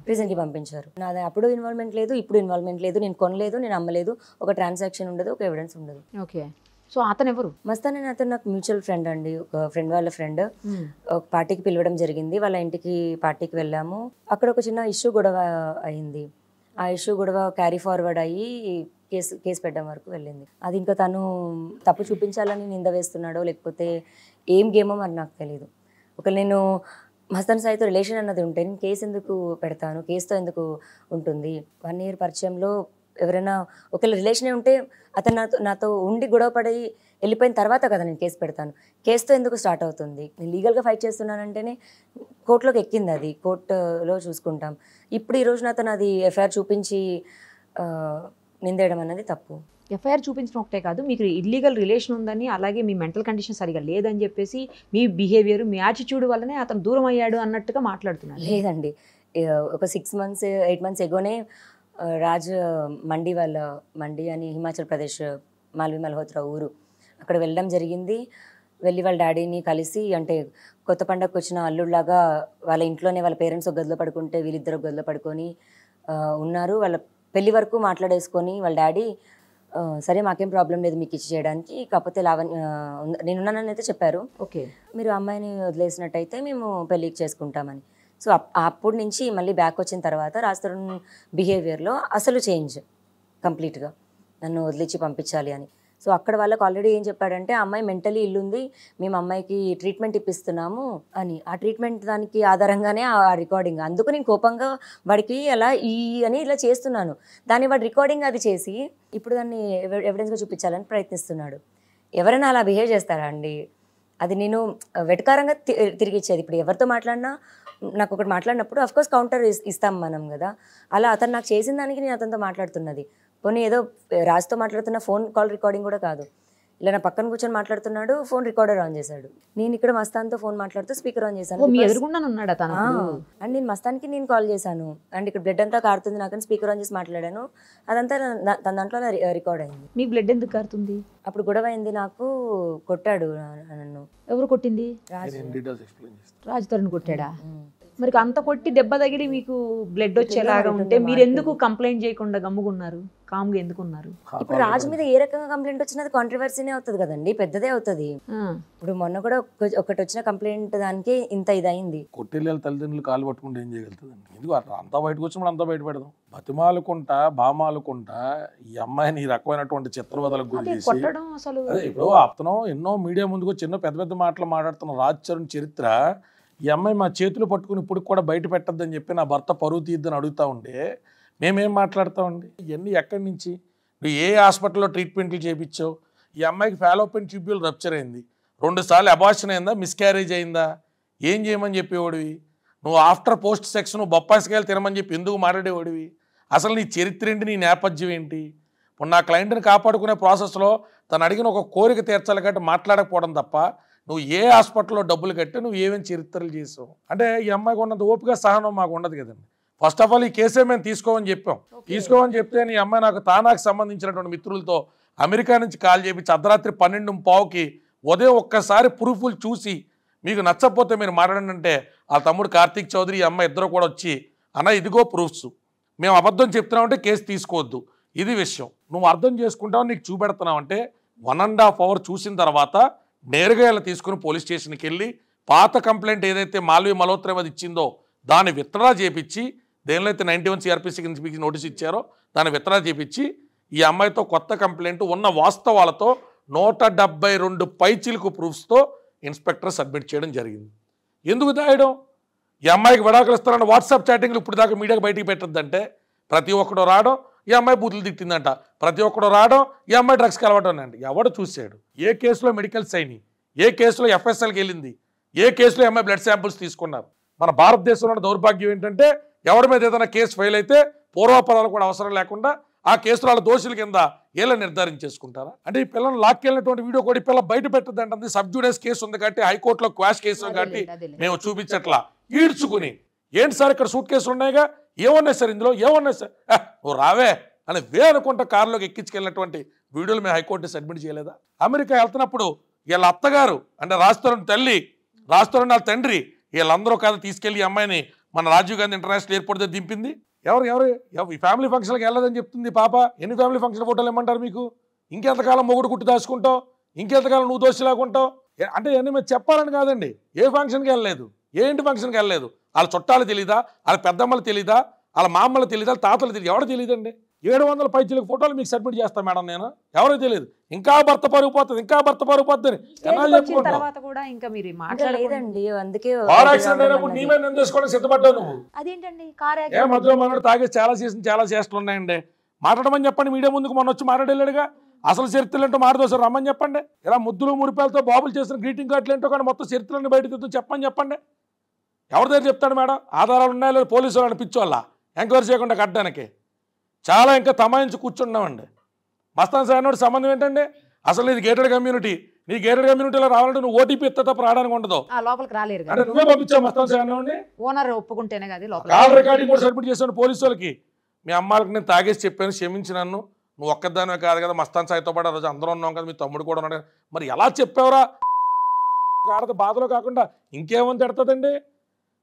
ప్రిజన్కి పంపించారు. నాది అప్పుడు ఇన్వాల్వ్మెంట్ లేదు, ఇప్పుడు ఇన్వాల్వ్మెంట్ లేదు, నేను కొనలేదు, నేను అమ్మలేదు, ఒక ట్రాన్సాక్షన్ ఉండదు, ఒక ఎవిడెన్స్ ఉండదు. ఓకే. సో అతను ఎవరు? మస్తాన్ అని అతను నాకు మ్యూచువల్ ఫ్రెండ్ అండి, ఒక ఫ్రెండ్ వాళ్ళ ఫ్రెండ్. ఒక పార్టీకి పిలవడం జరిగింది, వాళ్ళ ఇంటికి పార్టీకి వెళ్ళాము. అక్కడ ఒక చిన్న ఇష్యూ గొడవ అయింది. ఆ ఇష్యూ గొడవ క్యారీ ఫార్వర్డ్ అయ్యి కేసు పెట్టడం వరకు వెళ్ళింది. అది ఇంకా తను తప్పు చూపించాలని నింద వేస్తున్నాడో లేకపోతే ఏం గేమో మరి నాకు తెలియదు. ఒకవేళ నేను మస్తాన్ సాయితో రిలేషన్ అన్నది ఉంటే నేను కేసు ఎందుకు పెడతాను, కేసుతో ఎందుకు ఉంటుంది? 1 year పరిచయంలో ఎవరైనా ఒకవేళ రిలేషనే ఉంటే అతను నాతో ఉండి గొడవ పడి వెళ్ళిపోయిన తర్వాత కదా నేను కేసు పెడతాను. కేసుతో ఎందుకు స్టార్ట్ అవుతుంది? నేను లీగల్గా ఫైట్ చేస్తున్నానంటేనే కోర్టులోకి ఎక్కింది, అది కోర్టులో చూసుకుంటాం. ఇప్పుడు ఈ రోజు నాతో అది ఎఫ్ఐఆర్ చూపించి నిందేయడం అనేది తప్పు. ఎఫ్ఐఆర్ చూపించడం ఒకటే కాదు, మీకు ఇల్లీగల్ రిలేషన్ ఉందని, అలాగే మీ మెంటల్ కండిషన్ సరిగా లేదని చెప్పేసి మీ బిహేవియర్, మీ యాటిట్యూడ్ వల్లనే అతను దూరం అయ్యాడు అన్నట్టుగా మాట్లాడుతున్నారు. లేదండి, ఒక 6 months 8 months ఎగోనే రాజ్ మండి అని హిమాచల్ ప్రదేశ్ మాల్వి మల్హోత్రా ఊరు, అక్కడ వెళ్ళడం జరిగింది. వెళ్ళి వాళ్ళ డాడీని కలిసి, అంటే కొత్త పండగకు వచ్చిన అల్లుడిలాగా వాళ్ళ ఇంట్లోనే వాళ్ళ పేరెంట్స్ ఒక గదిలో పడుకుంటే వీళ్ళిద్దరు ఒక గదిలో పడుకొని ఉన్నారు. వాళ్ళ పెళ్లి వరకు మాట్లాడేసుకొని వాళ్ళ డాడీ సరే మాకేం ప్రాబ్లం లేదు మీకు ఇచ్చి చేయడానికి, కాకపోతే నేనున్నానని అయితే చెప్పారు. ఓకే, మీరు అమ్మాయిని వదిలేసినట్టయితే మేము పెళ్ళికి చేసుకుంటామని. సో అప్పటి నుంచి మళ్ళీ బ్యాక్ వచ్చిన తర్వాత రాజ్ తరుణ్ బిహేవియర్లో అసలు చేంజ్ కంప్లీట్గా, నన్ను వదిలించి పంపించాలి అని. సో అక్కడ వాళ్ళకి ఆల్రెడీ ఏం చెప్పాడంటే అమ్మాయి మెంటలీ ఇల్లుంది, మేము అమ్మాయికి ట్రీట్మెంట్ ఇప్పిస్తున్నాము అని. ఆ ట్రీట్మెంట్ దానికి ఆధారంగానే ఆ రికార్డింగ్. అందుకు నేను కోపంగా వాడికి అలా అని ఇలా చేస్తున్నాను. దాన్ని వాడు రికార్డింగ్ అది చేసి ఇప్పుడు దాన్ని ఎవిడెన్స్గా చూపించాలని ప్రయత్నిస్తున్నాడు. ఎవరైనా అలా బిహేవ్ చేస్తారా అండి? అది నేను వెటకారంగా తిరిగి ఇచ్చేది. ఇప్పుడు ఎవరితో మాట్లాడినా నాకు ఒకటి మాట్లాడినప్పుడు అఫ్కోర్స్ కౌంటర్ ఇస్తాం మనం కదా. అలా అతను నాకు చేసిన దానికి నేను అతనితో మాట్లాడుతున్నది. పోనీ ఏదో రాజుతో మాట్లాడుతున్న ఫోన్ కాల్ రికార్డింగ్ కూడా కాదు. ఇలా నా పక్కన కూర్చొని మాట్లాడుతున్నాడు, ఫోన్ రికార్డర్ ఆన్ చేశాడు. నేను ఇక్కడ మస్తాన్తో ఫోన్ మాట్లాడుతూ స్పీకర్ ఆన్ చేశాను. అండ్ నేను మస్తాన్కి నేను కాల్ చేశాను. అండ్ ఇక్కడ బ్లడ్ అంతా కారుతుంది నాకని స్పీకర్ ఆన్ చేసి మాట్లాడాను. అదంతా తన దాంట్లో రికార్డ్ అయింది. మీ బ్లడ్ ఎందుకు కారుతుంది? అప్పుడు గొడవ అయింది, నాకు కొట్టాడు నన్ను. ఎవరు కొట్టింది? రాజుతో కొట్టాడా? మరి అంత కొట్టి దెబ్బ తగిలి మీకు బ్లడ్ వచ్చేలాగా ఉంటే మీరు ఎందుకు కంప్లైంట్ చేయకుండా గమ్ముకున్నారు? కామ్గా ఎందుకున్నారు? ఇప్పుడు రాజు మీద ఏ రకంగా కంప్లైంట్ వచ్చినది కాంట్రవర్సీనే అవుతుంది కదండి, పెద్దదే అవుతుంది. ఇప్పుడు మొన్న కూడా ఒకటి వచ్చిన కంప్లైంట్ దానికి ఇంత ఇదైంది. కొట్టెళ్ళ తల్లిదండ్రులు కాలు పట్టుకుంటే ఏం చేయగలుగుతుందండి? ఎందుకు అంతా బయటకు వచ్చినప్పుడు అంతా బయట పెడదాం. బతిమాలుకుంటా బామాలుకుంటా ఈ అమ్మాయిని ఈ రకమైనటువంటి చిత్రవదలకు గురి చేసి అదే ఇప్పుడు అతను ఎన్నో మీడియా ముందుకు ఎన్నో పెద్ద పెద్ద మాటలు మాట్లాడుతున్న రాజ్ చరణ్ చరిత్ర ఈ అమ్మాయి మా చేతులు పట్టుకుని ఇప్పుడు కూడా బయట పెట్టద్దని చెప్పి నా భర్త పరువు తీద్దని అడుగుతూ ఉంటే మేమేం మాట్లాడతామండి? ఇవన్నీ ఎక్కడి నుంచి? నువ్వు ఏ హాస్పిటల్లో ట్రీట్మెంట్లు చేయించావు? ఈ అమ్మాయికి ఫాలోపిన్ ట్యూబ్యూల్ రప్చర్ అయింది, 2 సార్లు అబార్షన్ అయిందా, మిస్క్యారేజ్ అయిందా? ఏం చేయమని చెప్పేవాడివి? నువ్వు ఆఫ్టర్ పోస్ట్ సెక్స్ నువ్వు బొప్పాయికాయలు తినమని చెప్పి ఎందుకు మాట్లాడేవాడివి? అసలు నీ చరిత్ర ఏంటి, నీ నేపథ్యం ఏంటి? ఇప్పుడు నా క్లయింట్ని కాపాడుకునే ప్రాసెస్లో తను అడిగిన ఒక కోరిక తీర్చాలి కాబట్టి మాట్లాడకపోవడం తప్ప నువ్వు ఏ హాస్పిటల్లో డబ్బులు కట్టి నువ్వు ఏమేమి చరిత్రలు చేసావు అంటే ఈ అమ్మాయికి ఉన్నంత ఓపిక సహనం మాకు ఉండదు కదండి. ఫస్ట్ ఆఫ్ ఆల్ ఈ కేసే మేము తీసుకోమని చెప్పాం. తీసుకోమని చెప్తే నీ అమ్మాయి నాకు తానాకు సంబంధించినటువంటి మిత్రులతో అమెరికా నుంచి కాల్ చేయించి అర్ధరాత్రి 12:15కి ఉదయం ఒక్కసారి ప్రూఫ్లు చూసి మీకు నచ్చకపోతే మీరు మాట్లాడండి అంటే ఆ తమ్ముడు కార్తీక్ చౌదరి ఈ అమ్మాయి ఇద్దరు కూడా వచ్చి అన్న ఇదిగో ప్రూఫ్స్, మేము అబద్ధం చెప్తున్నామంటే కేసు తీసుకోవద్దు, ఇది విషయం నువ్వు అర్థం చేసుకుంటావు, నీకు చూపెడుతున్నావంటే 1.5 hours చూసిన తర్వాత నేరుగా ఇలా తీసుకుని పోలీస్ స్టేషన్కి వెళ్ళి పాత కంప్లైంట్ ఏదైతే మాల్వి మల్హోత్రా అది ఇచ్చిందో దాన్ని విత్డ్రా చేపించి, దేనిలో అయితే 91 CRPC కింద నోటీస్ ఇచ్చారో దాన్ని విత్డ్రా చేపించి ఈ అమ్మాయితో కొత్త కంప్లైంట్ ఉన్న వాస్తవాలతో 172 పైచిలుకు ప్రూఫ్స్తో ఇన్స్పెక్టర్ సబ్మిట్ చేయడం జరిగింది. ఎందుకు దాయడం? ఈ అమ్మాయికి విడాకులు ఇస్తారన్న వాట్సాప్ చాటింగ్లు ఇప్పుడు దాకా మీడియాకి బయటికి పెట్టద్దంటే ప్రతి ఒక్కడు రావడం ఈ అమ్మాయి బూతులు తిట్టిందంట, ప్రతి ఒక్కడు రావడం ఈ అమ్మాయి డ్రగ్స్కి అలవాటం అండి. ఎవడు చూశాడు? ఏ కేసులో మెడికల్స్ అయినాయి, ఏ కేసులో FSLకి వెళ్ళింది, ఏ కేసులో అమ్మాయి బ్లడ్ శాంపుల్స్ తీసుకున్నారు? మన భారతదేశంలో దౌర్భాగ్యం ఏంటంటే ఎవరి మీద ఏదైనా కేసు ఫెయిల్ అయితే పూర్వాపరాలు కూడా అవసరం లేకుండా ఆ కేసులో వాళ్ళ దోషుల కింద ఏళ్ళ నిర్ధారించేసుకుంటారా? అంటే ఈ పిల్లలు లాక్కెళ్ళినటువంటి వీడియో కూడా ఈ పిల్ల బయట పెట్టద్దంటే సబ్జుడైస్ కేసు ఉంది కాబట్టి హైకోర్టులో క్వాష్ కేసు కాబట్టి మేము చూపించట్లా ఈడ్చుకుని ఏంటి సార్ ఇక్కడ సూట్ కేసులు ఉన్నాయిగా, ఏమన్నాయి సార్ ఇందులో, ఏమన్నాయి సార్, నువ్వు రావే అని అనుకుంటా కారులోకి ఎక్కించుకెళ్ళినటువంటి వీడియోలు మేము హైకోర్టు సబ్మిట్ చేయలేదా? అమెరికా వెళ్తున్నప్పుడు వీళ్ళ అత్తగారు అంటే రాజతరుణ్ తల్లి, రాజతరుణ్ వాళ్ళ తండ్రి వీళ్ళందరూ కాదు తీసుకెళ్లి ఈ అమ్మాయిని మన రాజీవ్ గాంధీ ఇంటర్నేషనల్ ఎయిర్పోర్ట్ దగ్గర దింపింది. ఎవరు ఈ ఫ్యామిలీ ఫంక్షన్కి వెళ్ళదని చెప్తుంది పాప. ఎన్ని ఫ్యామిలీ ఫంక్షన్ ఫోటోలు ఇమ్మంటారు మీకు? ఇంకెంతకాలం మొగుడు కుట్టు దాచుకుంటావు, ఇంకెంతకాలం నువ్వు దోషిలాగుంటావు అంటే ఇవన్నీ మీరు చెప్పాలని కాదండి. ఏ ఫంక్షన్కి వెళ్ళలేదు, ఏ ఇంటి ఫంక్షన్కి వెళ్ళలేదు, వాళ్ళ చుట్టాలు తెలీదా, వాళ్ళ పెద్దమ్మలు తెలీదా, వాళ్ళ మామలు తెలీదా, తాతలు తెలియదు, ఎవరు తెలియదండి. 700 పైచీలకు ఫోటోలు మీకు సబ్మిట్ చేస్తాను మేడం నేను, ఎవరో తెలియదు. ఇంకా భర్త పరుగు పోతుంది, ఇంకా భర్త పరుగు పోతుంది సిద్ధపడ్డావు నువ్వు. ఏ మధ్యలో మనోడు తాగేసి చాలా చేష్టలు ఉన్నాయండి. మాట్లాడమని చెప్పండి, మీడియా ముందుకు మొన్న వచ్చి మాట్లాడేళ్ళుగా. అసలు చరిత్రలు ఏంటో మాట్లాడదోసారు రమ్మని చెప్పండి. ఇలా ముద్దులు మురిపాలతో బాబులు చేసిన గ్రీటింగ్ కార్డులు ఏంటో కానీ మొత్తం చరిత్రలను బయట తెద్దు చెప్పండి. ఎవరి దగ్గర చెప్తాడు మేడం? ఆధారాలు ఉన్నాయో లేదు పోలీసు వాళ్ళని పిచ్చోళ్ళ ఎంక్వైరీ చేయకుండా కట్టడానికి చాలా ఇంకా తమాయించి కూర్చున్నామండి. మస్తాన్ సార్ సంబంధం ఏంటండి? అసలు ఇది గేటెడ్ కమ్యూనిటీ, నీ గేటెడ్ కమ్యూనిటీలో రావాలంటే నువ్వు ఓటీపీ ఇస్తే తప్ప రావడానికి ఉండదు. లోపలికి రాలేరు అంటే నువ్వే పంపించావు మస్తాన్ సార్ ఓనర్ ఒప్పుకుంటేనే కదా. కాల్ రికార్డింగ్ కూడా సబ్మిట్ చేశాను పోలీసు వాళ్ళకి. మీ అమ్మాయికి నేను తాగేసి చెప్పాను, క్షమించి నన్ను, నువ్వు ఒక్కదానివే కాదు కదా, మస్తాన్ సాయితో పాటు ఆ రోజు అందరూ ఉన్నాం కదా, మీ తమ్ముడు కూడా ఉన్నాడు. మరి ఎలా చెప్పావురా? ఆడత బాధలో కాకుండా ఇంకేమని తిడతాదండి?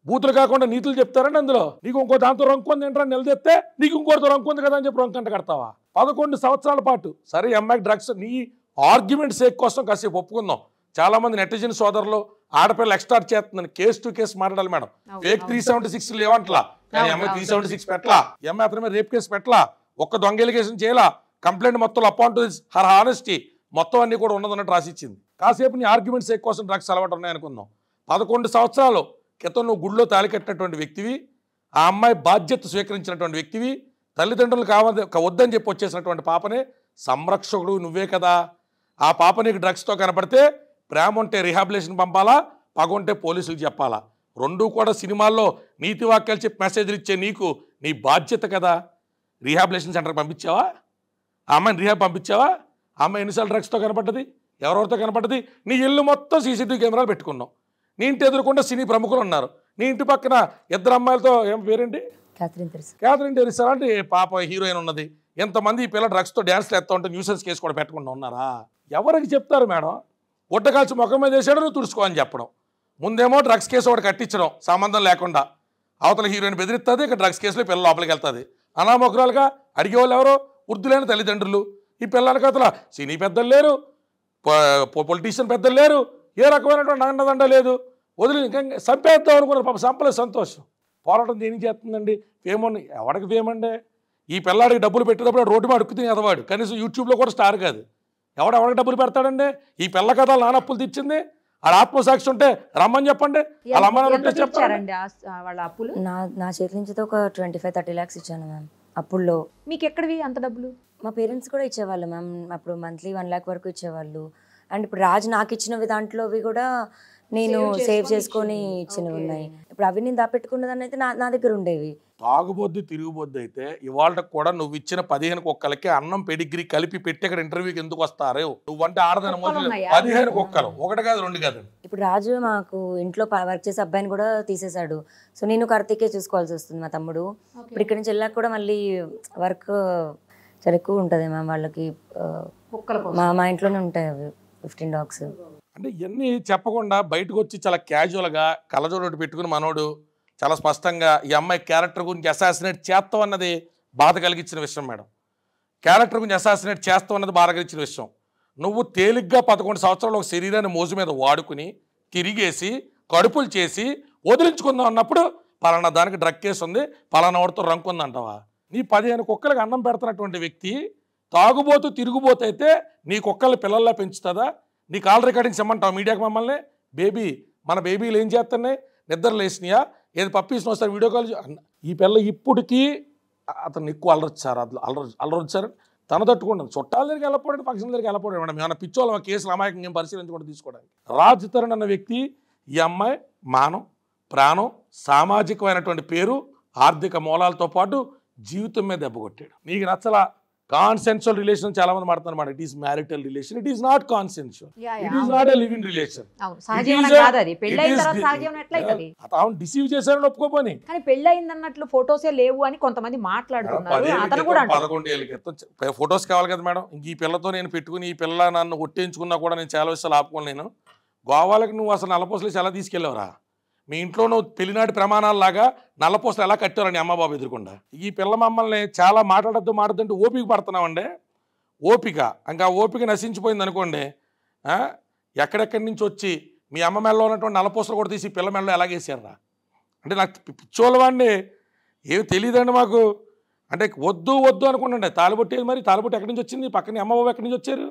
బూతులు కాకుండా నీతులు చెప్తారండి అందులో. నీకు ఇంకో దాంతో రొంకుంది ఏంట్రా నిలదెత్తే నీకు ఇంకోటితో రొంకుంది కదా అని చెప్పి రొంకంట కడతావా? 11 సంవత్సరాల పాటు. సరే అమ్మాయికి డ్రగ్స్ నీ ఆర్గ్యుమెంట్ సేక్ కోసం కాసేపు ఒప్పుకుందాం. చాలా మంది నెటిజన్ సోదరులు ఆడపిల్లలు ఎక్స్టార్ట్ చేస్తుందని కేసు టు కేసు మాట్లాడాలి మేడం. ఫేక్ 376 లేవంటలా, కానీ అమ్మాయి 376 పెట్టలా, అమ్మాయి అతని మీద రేప్ కేసు పెట్టలా, ఒక్క దొంగ ఎలిగేషన్ చేయాలా, కంప్లైంట్ మొత్తం అపాన్ టు హర్ హానెస్టీ మొత్తం అన్నీ కూడా ఉన్నదన్నట్టు రాసిచ్చింది. కాసేపు నీ ఆర్గ్యుమెంట్స్ కోసం డ్రగ్స్ అలవాటు ఉన్నాయనుకుందాం. 11 సంవత్సరాలు క్రితం నువ్వు గుడిలో తాళి కట్టినటువంటి వ్యక్తివి, ఆ అమ్మాయి బాధ్యత స్వీకరించినటువంటి వ్యక్తివి, తల్లిదండ్రులు వద్దని చెప్పి వచ్చేసినటువంటి పాపనే సంరక్షకుడు నువ్వే కదా. ఆ పాప నీకు డ్రగ్స్తో కనపడితే ప్రేమ ఉంటే రిహాబిలేషన్ పంపాలా, పగ ఉంటే పోలీసులకు చెప్పాలా. రెండూ కూడా సినిమాల్లో నీతి వాక్యాలు చెప్పి మెసేజ్లు ఇచ్చే నీకు నీ బాధ్యత కదా. రీహాబిలేషన్ సెంటర్కి పంపించావా? ఆ అమ్మాయిని రీహాబ్ పంపించావా? ఆ అమ్మాయి ఎన్నిసార్లు డ్రగ్స్తో కనపడ్డది, ఎవరెవరితో కనపడ్డది? నీ ఇల్లు మొత్తం సీసీటీవీ కెమెరాలు పెట్టుకున్నావు. నీ ఇంటి ఎదురుకుండా సినీ ప్రముఖులు ఉన్నారు. నీ ఇంటి పక్కన 2 అమ్మాయిలతో ఏం పేరేంటి, క్యాథరిన్ టెరిసా అంటే పాప హీరోయిన్ ఉన్నది. ఎంతమంది ఈ పిల్ల డ్రగ్స్తో డ్యాన్స్లు ఎత్తా ఉంటే న్యూసెన్స్ కేసు కూడా పెట్టకుండా ఉన్నారా? ఎవరికి చెప్తారు మేడం? గుట్టకాల్చి ముఖం మీద వేసాడు, నువ్వు తుడుచుకో అని చెప్పడం. ముందేమో డ్రగ్స్ కేసు ఒకటి కట్టించడం సంబంధం లేకుండా, అవతల హీరోయిన్ బెదిరిస్తుంది, ఇక డ్రగ్స్ కేసులో పిల్ల లోపలికి వెళ్తుంది. అనామకురాలుగా అడిగేవాళ్ళు ఎవరో వృద్ధులైన తల్లిదండ్రులు. ఈ పిల్లలకి అతల సినీ పెద్దలు లేరు, పొలిటీషియన్ పెద్దలు లేరు, ఏ రకమైనటువంటి అండదండ లేదు. వదిలి ఇంకా చంపేద్దాం అనుకున్నారు. పాప సంపలే సంతోషం. పోరాటం దేనికి చేస్తుందండి? ఫేమ్ ఎవడికి ఫేమ్ అండి? ఈ పిల్లాడికి డబ్బులు పెట్టేటప్పుడు రోడ్డు మీద అడుక్కుతుంది ఎదవాడు, కనీసం యూట్యూబ్లో కూడా స్టార్ కాదు. ఎవరికి డబ్బులు పెడతాడండి? ఈ పిల్ల కథ నానప్పులు తెచ్చింది, ఆడ ఆత్మసాక్షి ఉంటే రమ్మని చెప్పండి. వాళ్ళ అమ్మ చెప్పారండి వాళ్ళ అప్పులు. నా చేతి నుంచి ఒక 25-30 lakhs ఇచ్చాను మ్యామ్ అప్పుల్లో. మీకు ఎక్కడివి అంత డబ్బులు? మా పేరెంట్స్ కూడా ఇచ్చేవాళ్ళు మ్యామ్. అప్పుడు మంత్లీ 1 lakh వరకు ఇచ్చేవాళ్ళు. అండ్ ఇప్పుడు రాజు నాకు ఇచ్చినవి దాంట్లోవి కూడా నేను సేవ్ చేసుకొని ఇచ్చినవి ఉన్నాయి. ఇప్పుడు అవి నేను దాపెట్టుకున్నదాన్ని అయితే నా దగ్గర ఉండేవి. తాగుబొద్దు తిరుగుబొద్దు అయితే ఇవాళ కూడా నువ్వు ఇచ్చిన 15 కుక్కలకి అన్నం పెడిగ్రీ కలిపి పెట్టి ఇక్కడ ఇంటర్వ్యూకి ఎందుకు వస్తారు? నువ్వంటే ఆడదాని 15 కుక్కలు, 1 కాదు 2 కాదు. ఇప్పుడు రాజు మాకు ఇంట్లో వర్క్ చేసే అబ్బాయిని కూడా తీసేశాడు. సో నేను కార్తీకే చూసుకోవాల్సి వస్తుంది, మా తమ్ముడు. ఇప్పుడు ఇక్కడ నుంచి వెళ్ళాక కూడా మళ్ళీ వర్క్ చాలా ఎక్కువ ఉంటుంది మ్యామ్ వాళ్ళకి. మా ఇంట్లోనే ఉంటాయి అవి 15 dogs. అంటే ఇవన్నీ చెప్పకుండా బయటకు వచ్చి చాలా క్యాజువల్గా కళ్ళజోడు పెట్టుకుని మనోడు చాలా స్పష్టంగా ఈ అమ్మాయి క్యారెక్టర్ గురించి అసాసినేట్ చేస్తాం అన్నది బాధ కలిగించిన విషయం మేడం. క్యారెక్టర్ గురించి అసాసినేట్ చేస్తాం అన్నది బాధ కలిగించిన విషయం. నువ్వు తేలిగ్గా 11 సంవత్సరాలు ఒక శరీరాన్ని మోజు మీద వాడుకుని తిరిగేసి కడుపులు చేసి వదిలించుకుందాం అన్నప్పుడు పలానా దానికి డ్రగ్ కేసు ఉంది, పలానా వాడితో రంకుంది అంటావా? నీ 15 కుక్కలకు అన్నం పెడుతున్నటువంటి వ్యక్తి తాగుబోతూ తిరుగుబోతు అయితే నీ కుక్కల్ని పిల్లల్లా పెంచుతుందా? నీ కాల్ రికార్డింగ్స్ ఇమ్మంటావు మీడియాకి మమ్మల్ని? బేబీ మన బేబీలు ఏం చేస్తున్నాయి, నిద్ర లేసినాయా, ఏది పప్పీస్ని వస్తారు వీడియో కాల్. ఈ పిల్ల ఇప్పటికీ అతను ఎక్కువ అల్లరొచ్చారు, అల్లరొచ్చారు. తన తట్టుకుంటుంది. చుట్టాల దగ్గరికి వెళ్ళకపోవడం, ఫంక్షన్ దగ్గరికి వెళ్ళకపోవడం మేడం. ఏమైనా పిచ్చోళ్ళ మా కేసులు అమాయకంగా ఏం పరిశీలించకుండా తీసుకోవడానికి. రాజ్ తరుణ్ అన్న వ్యక్తి ఈ అమ్మాయి మానం, ప్రాణం, సామాజికమైనటువంటి పేరు, ఆర్థిక మూలాలతో పాటు జీవితం మీద దెబ్బ కొట్టాడు. నీకు నచ్చలా? కాన్సెన్షువల్ రిలేషన్ చాలా మంది మాట్లాడుతున్నారు అన్నమాట. It is marital relation, it is not consensual, it is not a living relation. అవును, డిసీవ్ చేశారని ఒప్పుకోపోని, కానీ పెళ్ళయిందన్నట్లు ఫొటోసే లేవు అని కొంతమంది మాట్లాడుతున్నారు. 11 ఏళ్ళ క్రితం ఫొటోస్ కావాలి కదా మేడం. ఇంక ఈ పిల్లతో నేను పెట్టుకుని ఈ పిల్ల నన్ను ఒట్టేయించుకున్నా కూడా నేను చాలా విషయాలు ఆపుకోలేను. గోవాలకు నువ్వు అసలు నల్లపూసలు ఎలా తీసుకెళ్ళావురా? మీ ఇంట్లో నువ్వు పెళ్లినాటి ప్రమాణాలలాగా నల్లపూసలు ఎలా కట్టారని అమ్మబాబు ఎదురుకుండా. ఈ పిల్ల మమ్మల్ని చాలా మాట్లాడద్దంటే ఓపిక పడుతున్నామండి. ఓపిక ఇంకా ఓపిక నశించిపోయింది అనుకోండి. ఎక్కడెక్కడి నుంచి వచ్చి మీ అమ్మ మెడలో ఉన్నటువంటి నల్లపూసలు కూడా తీసి పిల్ల మెడలో ఎలాగేసారా? అంటే నాకు పిచ్చోళ్ళవాడిని ఏమి తెలియదండి మాకు. అంటే వద్దు అనుకుంటుండే తాలిబొట్టేది. మరి తాలిబొట్టు ఎక్కడి నుంచి వచ్చింది? పక్కన అమ్మబాబు ఎక్కడి నుంచి వచ్చారు?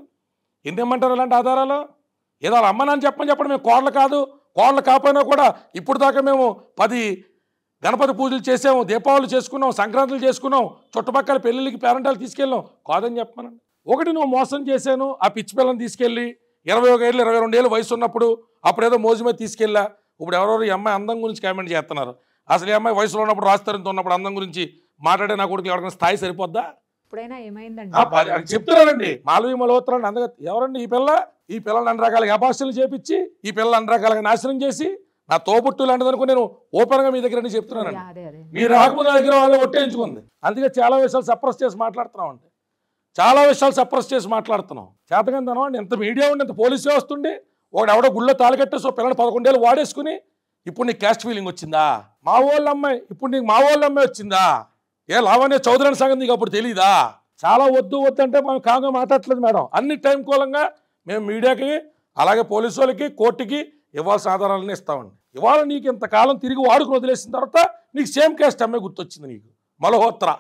ఎన్ని ఇమ్మంటారు అలాంటి ఆధారాలు? ఏదో వాళ్ళ అమ్మ నాన్న చెప్పండి. మేము కోడలు కాదు, కోడలు కాకపోయినా కూడా ఇప్పుడు దాకా మేము 10 గణపతి పూజలు చేసాము, దీపావళి చేసుకున్నాం, సంక్రాంతులు చేసుకున్నాం, చుట్టుపక్కల పెళ్ళిళ్ళకి పేరెంటాలు తీసుకెళ్ళాం. కాదని చెప్పమనండి. ఒకటి నువ్వు మోసం చేశాను, ఆ పిచ్చి పిల్లని తీసుకెళ్ళి 21 ఏళ్ళు 22 ఏళ్ళు వయసు ఉన్నప్పుడు అప్పుడేదో మోజు మీద తీసుకెళ్ళా. ఇప్పుడు ఎవరెవరు ఈ అమ్మాయి అందం గురించి కామెంట్ చేస్తున్నారు. అసలు ఈ అమ్మాయి వయసులో ఉన్నప్పుడు రాస్తారంతో ఉన్నప్పుడు అందం గురించి మాట్లాడే నా కొడుకు ఎవరికైనా స్థాయి సరిపోద్దా? ఇప్పుడైనా ఏమైందండి చెప్తున్నారండి. మాలవీ మలహోత్రా అందుకే ఎవరండి ఈ పిల్లలు అన్ని రకాలుగా అపాస్టులు చేపించి ఈ పిల్లలు అన్ని రకాలుగా నాశనం చేసి నా తోబుట్టు లాంటిది అనుకో నేను ఓపెన్గా మీ దగ్గర చెప్తున్నానండి. మీరు రాకపోతే దగ్గర వాళ్ళు ఒట్టేయించుకుంది. అందుకే చాలా విషయాలు సప్రెస్ చేసి మాట్లాడుతున్నాం అండి. చాలా విషయాలు సప్రెస్ చేసి మాట్లాడుతున్నాం. చేతకంతనం అండి. ఎంత మీడియా ఉండి ఎంత పోలీసు వ్యవస్థ ఉండి ఒకడు ఎవడో గుళ్ళో తాలికట్టేసో పిల్లలు 11 ఏళ్ళు వాడేసుకుని ఇప్పుడు నీకు క్యాస్ట్ ఫీలింగ్ వచ్చిందా? మా వాళ్ళ అమ్మాయి ఇప్పుడు నీకు మా వాళ్ళ అమ్మాయి వచ్చిందా? ఏ లావణ్య చౌదరి సంగతి నీకు అప్పుడు తెలీదా? చాలా వద్దు అంటే మేము కాగా మాట్లాడట్లేదు మేడం. అన్ని టైం కూలంగా మేము మీడియాకి అలాగే పోలీసు వాళ్ళకి కోర్టుకి ఇవ్వాల్సిన ఆధారాలన్నీ ఇస్తామండి. ఇవాళ నీకు ఇంతకాలం తిరిగి వాడుకుని వదిలేసిన తర్వాత నీకు సేమ్ క్యాస్ట్ అమ్మాయి గుర్తొచ్చింది. నీకు మల్హోత్రా,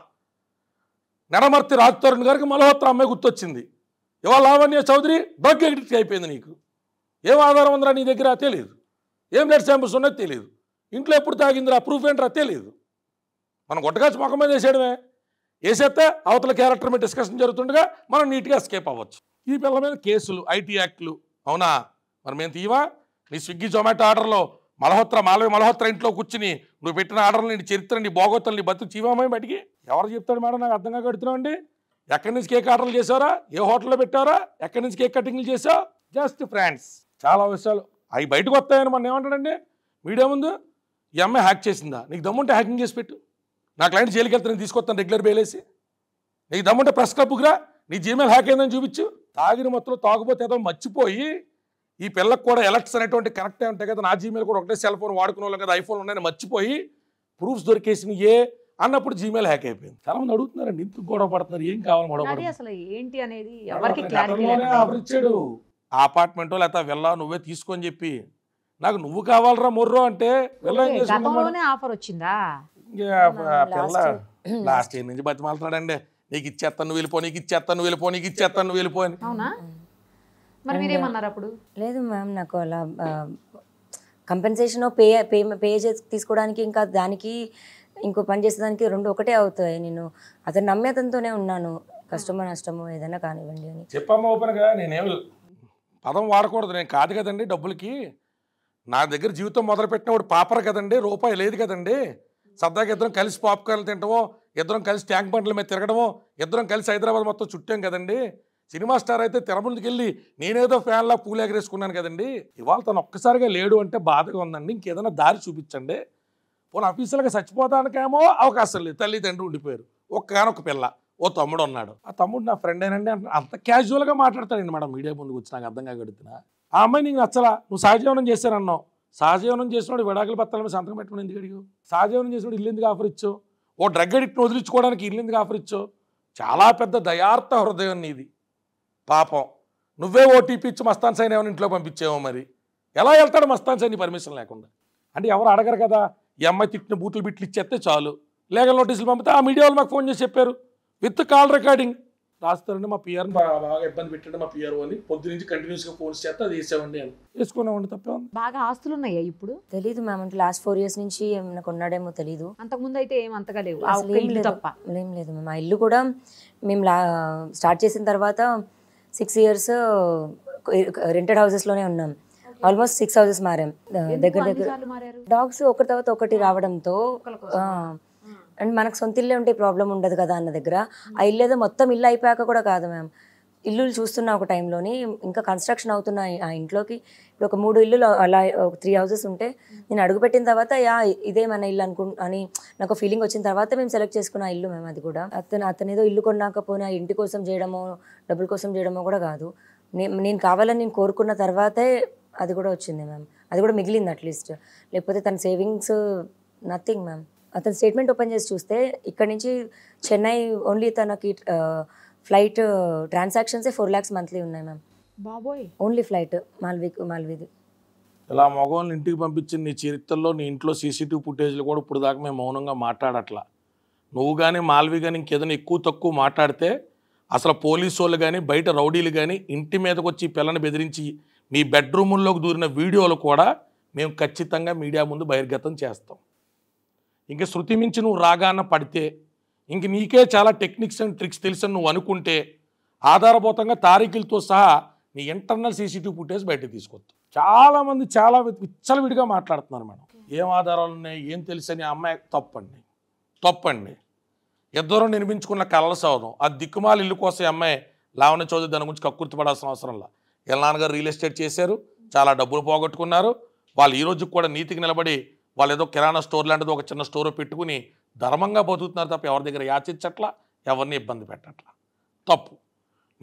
నెడమర్తి రాజ్ తరుణ్ గారికి మల్హోత్రా అమ్మాయి గుర్తొచ్చింది. ఇవాళ లావణ్య చౌదరి డ్రగ్ అడిక్ట్ అయిపోయింది. నీకు ఏం ఆధారం ఉందిరా నీ దగ్గర? తెలియదు. ఏం బ్లడ్ శాంపిల్స్ ఉన్నది తెలియదు. ఇంట్లో ఎప్పుడు తాగిందిరా? ప్రూఫ్ ఏంట్రా? తెలియదు. మనం గుట్టగాచి ముఖం మీద వేసేయడమే. వేసేస్తే అవతల క్యారెక్టర్ మీద డిస్కషన్ జరుగుతుండగా మనం నీట్గా ఎస్కేప్ అవ్వచ్చు. ఈ పిల్ల మీద కేసులు, ఐటీ యాక్ట్లు. అవునా? మరి మేము తీవా? నీ స్విగ్గీ జొమాటో ఆర్డర్లో మాలవి మల్హోత్రా ఇంట్లో కూర్చుని నువ్వు పెట్టిన ఆర్డర్లు, నీ చరిత్ర, నీ బోగొత్తలు, నీ బతుకు చీవామని బయటికి ఎవరు చెప్తాడు మేడం? నాకు అర్థంగా కడుతున్నావు అండి. ఎక్కడి నుంచి కేక్ ఆర్డర్లు చేసావరా? ఏ హోటల్లో పెట్టావరా? ఎక్కడి నుంచి కేక్ కటింగ్లు చేసావు? Just friends. చాలా విషయాలు అవి బయటకు వస్తాయని మనం ఏమంటాడండి మీడియా ముందు? ఈ అమ్మాయి హ్యాక్ చేసిందా? నీకు దమ్ముంటే హ్యాకింగ్ చేసి పెట్టు. నా క్లయింట్ జైలుకి వెళ్తే నేను తీసుకొస్తాను రెగ్యులర్ బెయిలేసి. నీకు దమ్ముంటే ప్రెస్ క్లబ్కి రా, నీ జీమెయిల్ హ్యాక్ అయిందని చూపించు. తాగిన మొత్తంలో తాగుపోతే ఏదో మర్చిపోయి ఈ పిల్లలకు కూడా ఎలక్ట్స్ అనేటువంటి కరెక్టే ఉంటాయి కదా, నా జీమెయిల్ కూడా ఒకటే సెల్ ఫోన్ వాడుకునే వాళ్ళం కదా, ఐఫోన్ ఉన్నాయని మర్చిపోయి ప్రూఫ్స్ దొరికేసినయే అన్నప్పుడు జీమెయిల్ హ్యాక్ అయిపోయింది. చాలా మంది అడుగుతున్నారండి, ఇందుకు గొడవ పడుతున్నారు, ఏం కావాలి గొడవ? అసలు ఏంటి అనేది ఎవరికి క్లారిటీ ఇచ్చాడు. ఆ అపార్ట్మెంటో లేకపోతే వెళ్ళా నువ్వే తీసుకొని చెప్పి నాకు నువ్వు కావాలరా మొర్రో అంటే ఆఫర్ వచ్చిందా? పిల్ల లాస్ట్ ఇయర్ నుంచి బతిమాలుతున్నాడండి. నీకు ఇచ్చేస్తాను నువ్వు వెళ్ళిపో, నీకు ఇచ్చేస్తాను నువ్వు వెళ్ళిపో, నీకు ఇచ్చేస్తాను నువ్వు వెళ్ళిపో అని. అవునా? మరి మీరేమన్నారు అప్పుడు? లేదు మ్యామ్, నాకు అలా కంపెన్సేషన్ పే చేసి తీసుకోవడానికి ఇంకా దానికి ఇంకో పని చేసేదానికి రెండు ఒకటే అవుతాయి. నేను అతను నమ్మి అతనితోనే ఉన్నాను. కష్టమో నష్టమో ఏదైనా కానివ్వండి అని చెప్పమ్మా ఓపెన్గా. నేనేం పదం వాడకూడదు, నేను కాదు కదండి డబ్బులకి. నా దగ్గర జీవితం మొదలుపెట్టిన వాడు పాపర్ కదండి, రూపాయి లేదు కదండి. సరదాగా ఇద్దరం కలిసి పాప్కార్న్లు తింటామో, ఇద్దరం కలిసి ట్యాంక్ బండ్ల మీద తిరగడమో, ఇద్దరం కలిసి హైదరాబాద్ మొత్తం చుట్టాం కదండి. సినిమా స్టార్ అయితే తిరుమలకి వెళ్ళి నేనేదో ఫ్యాన్లా పూలు ఎగరేసుకున్నాను కదండి. ఇవాళ తను ఒక్కసారిగా లేడు అంటే బాధగా ఉందండి. ఇంకేదైనా దారి చూపించండి. పోనీ ఆఫీసులుగా చచ్చిపోతానికేమో అవకాశం లేదు, తల్లిదండ్రులు ఉండిపోయారు, ఒక్కగానొక్క పిల్ల, ఓ తమ్ముడు ఉన్నాడు. ఆ తమ్ముడు నా ఫ్రెండ్ ఏనండి అంత క్యాజువల్గా మాట్లాడతాడండి మేడం. మీడియా ముందుకు వచ్చి నాకు అర్థంగా గడుతున్నా. ఆ అమ్మాయి నీకు నచ్చలా, నువ్వు సహజీవనం చేశానన్నావు. సహజీవనం చేసినోడు విడాకుల పత్రాల మీద సంతకం పెట్టుకుని ఎందుకు అడిగావు? సహజీవనం చేసినోడు ఇల్లు ఎందుకు ఆఫర్ ఇచ్చావు? ఓ డ్రగ్ అడిక్ట్ని వదిలించుకోవడానికి ఇల్లు ఎందుకు ఆఫర్ ఇచ్చావు? చాలా పెద్ద దయార్థ హృదయం నీది. పాపం నువ్వే ఓటీపీ ఇచ్చి మస్తాన్ సైన్ ఏమైనా ఇంట్లో పంపించేవో. మరి ఎలా వెళ్తాడు మస్తాన్ సైన్ పర్మిషన్ లేకుండా? అంటే ఎవరు అడగరు కదా. ఈ అమ్మాయి తిట్టిన బూట్లు బిట్లు ఇచ్చేస్తే చాలు, లీగల్ నోటీసులు పంపితే ఆ మీడియా వాళ్ళు మాకు ఫోన్ చేసి చెప్పారు విత్ కాల్ రికార్డింగ్ రాస్తారండి. మా పిఆర్ని బాగా ఇబ్బంది పెట్టండి మా పిఆర్ అని పొద్దు నుంచి కంటిన్యూస్గా ఫోన్స్ చేస్తే అది వేసామండి అని వేసుకున్నామండి. తప్పే ఉంది. బాగా ఆస్తులు ఉన్నాయా ఇప్పుడు? తెలీదు మ్యామ్, అంటే లాస్ట్ 4 years నుంచి నాకు ఉన్నాడేమో తెలీదు. అంతకుముందు అయితే ఏం అంతగా లేవు. ఏం లేదు మ్యామ్. ఆ ఇల్లు కూడా మేము స్టార్ట్ చేసిన తర్వాత 6 years రెంటెడ్ హౌసెస్లోనే ఉన్నాం. Almost 6 houses మారాం. దగ్గర డాగ్స్ ఒకటి తర్వాత ఒకటి రావడంతో అండ్ మనకు సొంత ఇల్లే ఉంటే ప్రాబ్లం ఉండదు కదా అన్న దగ్గర ఆ ఇల్లు ఏదో మొత్తం ఇల్లు అయిపోయాక కూడా కాదు మ్యామ్. ఇల్లు చూస్తున్నా ఒక టైంలోని ఇంకా కన్స్ట్రక్షన్ అవుతున్న ఆ ఇంట్లోకి ఇప్పుడు ఒక 3 ఇల్లులు అలా 3 houses ఉంటే నేను అడుగుపెట్టిన తర్వాత ఇదే మన ఇల్లు అని నాకు ఫీలింగ్ వచ్చిన తర్వాత మేము సెలెక్ట్ చేసుకున్న ఇల్లు మేము. అది కూడా అతను ఏదో ఇల్లు కొన్నాకపోయినా ఇంటి కోసం చేయడమో డబ్బుల కోసం చేయడమో కూడా కాదు. నేను కావాలని నేను కోరుకున్న తర్వాతే అది కూడా వచ్చింది మ్యామ్. అది కూడా మిగిలింది అట్లీస్ట్. లేకపోతే తన సేవింగ్స్ నథింగ్ మ్యామ్. అతను స్టేట్మెంట్ ఓపెన్ చేసి చూస్తే ఇక్కడ నుంచి చెన్నై ఓన్లీ తనకి ఫ్లైట్ ట్రాన్సాక్షన్సే 4 lakhs మంత్లీ ఉన్నాయి మ్యామ్. బాబోయ్, ఓన్లీ ఫ్లైట్ మాల్వీది. ఇలా మగవాళ్ళని ఇంటికి పంపించిన నీ చరిత్రలో నీ ఇంట్లో సీసీటీవీ ఫుటేజ్లు కూడా ఇప్పుడు దాకా మేము మౌనంగా మాట్లాడట్లా. నువ్వు కానీ మాల్వి కానీ ఇంకేదైనా ఎక్కువ తక్కువ మాట్లాడితే అసలు పోలీసు వాళ్ళు కానీ బయట రౌడీలు కానీ ఇంటి మీదకి వచ్చి పిల్లని బెదిరించి మీ బెడ్రూముల్లోకి దూరిన వీడియోలు కూడా మేము ఖచ్చితంగా మీడియా ముందు బహిర్గతం చేస్తాం. ఇంక శృతి మించి నువ్వు రాగాన పడితే ఇంక నీకే చాలా టెక్నిక్స్ అండ్ ట్రిక్స్ తెలుసని నువ్వు అనుకుంటే ఆధారభూతంగా తారీఖులతో సహా నీ ఇంటర్నల్ సీసీటీవీ ఫుటేజ్ బయటకు తీసుకొస్తాం. చాలామంది చాలా విచ్చలవిడిగా మాట్లాడుతున్నారు మేడం. ఏం ఆధారాలు ఉన్నాయి, ఏం తెలుసని. ఆ అమ్మాయి తప్పండి. ఇద్దరు నిర్మించుకున్న కళ్ళ సౌధం, ఆ దిక్కుమాల ఇల్లు కోసం అమ్మాయి లావణ్య చౌదరి దాని గురించి కక్కుర్తిపడాల్సిన అవసరంలా. వీళ్ళ నాన్నగారు రియల్ ఎస్టేట్ చేశారు, చాలా డబ్బులు పోగొట్టుకున్నారు. వాళ్ళు ఈ రోజుకి కూడా నీతికి నిలబడి వాళ్ళు ఏదో కిరాణా స్టోర్ లాంటిది ఒక చిన్న స్టోర్ పెట్టుకుని ధర్మంగా బతుకుతున్నారు తప్ప ఎవరి దగ్గర యాచించట్లా, ఎవరిని ఇబ్బంది పెట్టట్లా. తప్పు.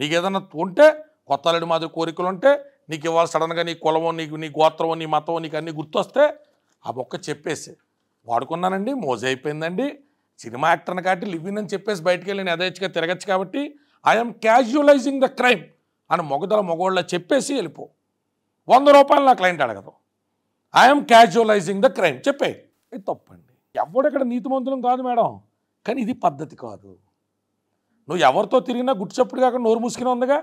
నీకు ఏదైనా ఉంటే కొత్త అల్లుడి మాదిరి కోరికలు ఉంటే నీకు ఇవాళ సడన్గా నీ కులమో నీ గోత్రమో నీ మతమో నీకు అన్నీ గుర్తొస్తే ఆ మొక్క చెప్పేసి వాడుకున్నానండి మోజు అయిపోయిందండి సినిమా యాక్టర్ని కాబట్టి లివిన్ అని చెప్పేసి బయటికి వెళ్ళి యథేచ్ఛగా తిరగచ్చు కాబట్టి ఐఎమ్ క్యాజువలైజింగ్ ద క్రైమ్ అని మగోళ్ళ చెప్పేసి వెళ్ళిపో. 100 రూపాయలు నా క్లయింట్ అడగదు. ఐఎమ్ క్యాజువలైజింగ్ ద క్రైమ్ చెప్పే. ఇది తప్పండి. ఎవడెక్కడ నీతిమంతులం కాదు మేడం, కానీ ఇది పద్ధతి కాదు. నువ్వు ఎవరితో తిరిగినా గుట్టుచప్పుడు కాకుండా నోరు మూసుకుని ఉందిగా.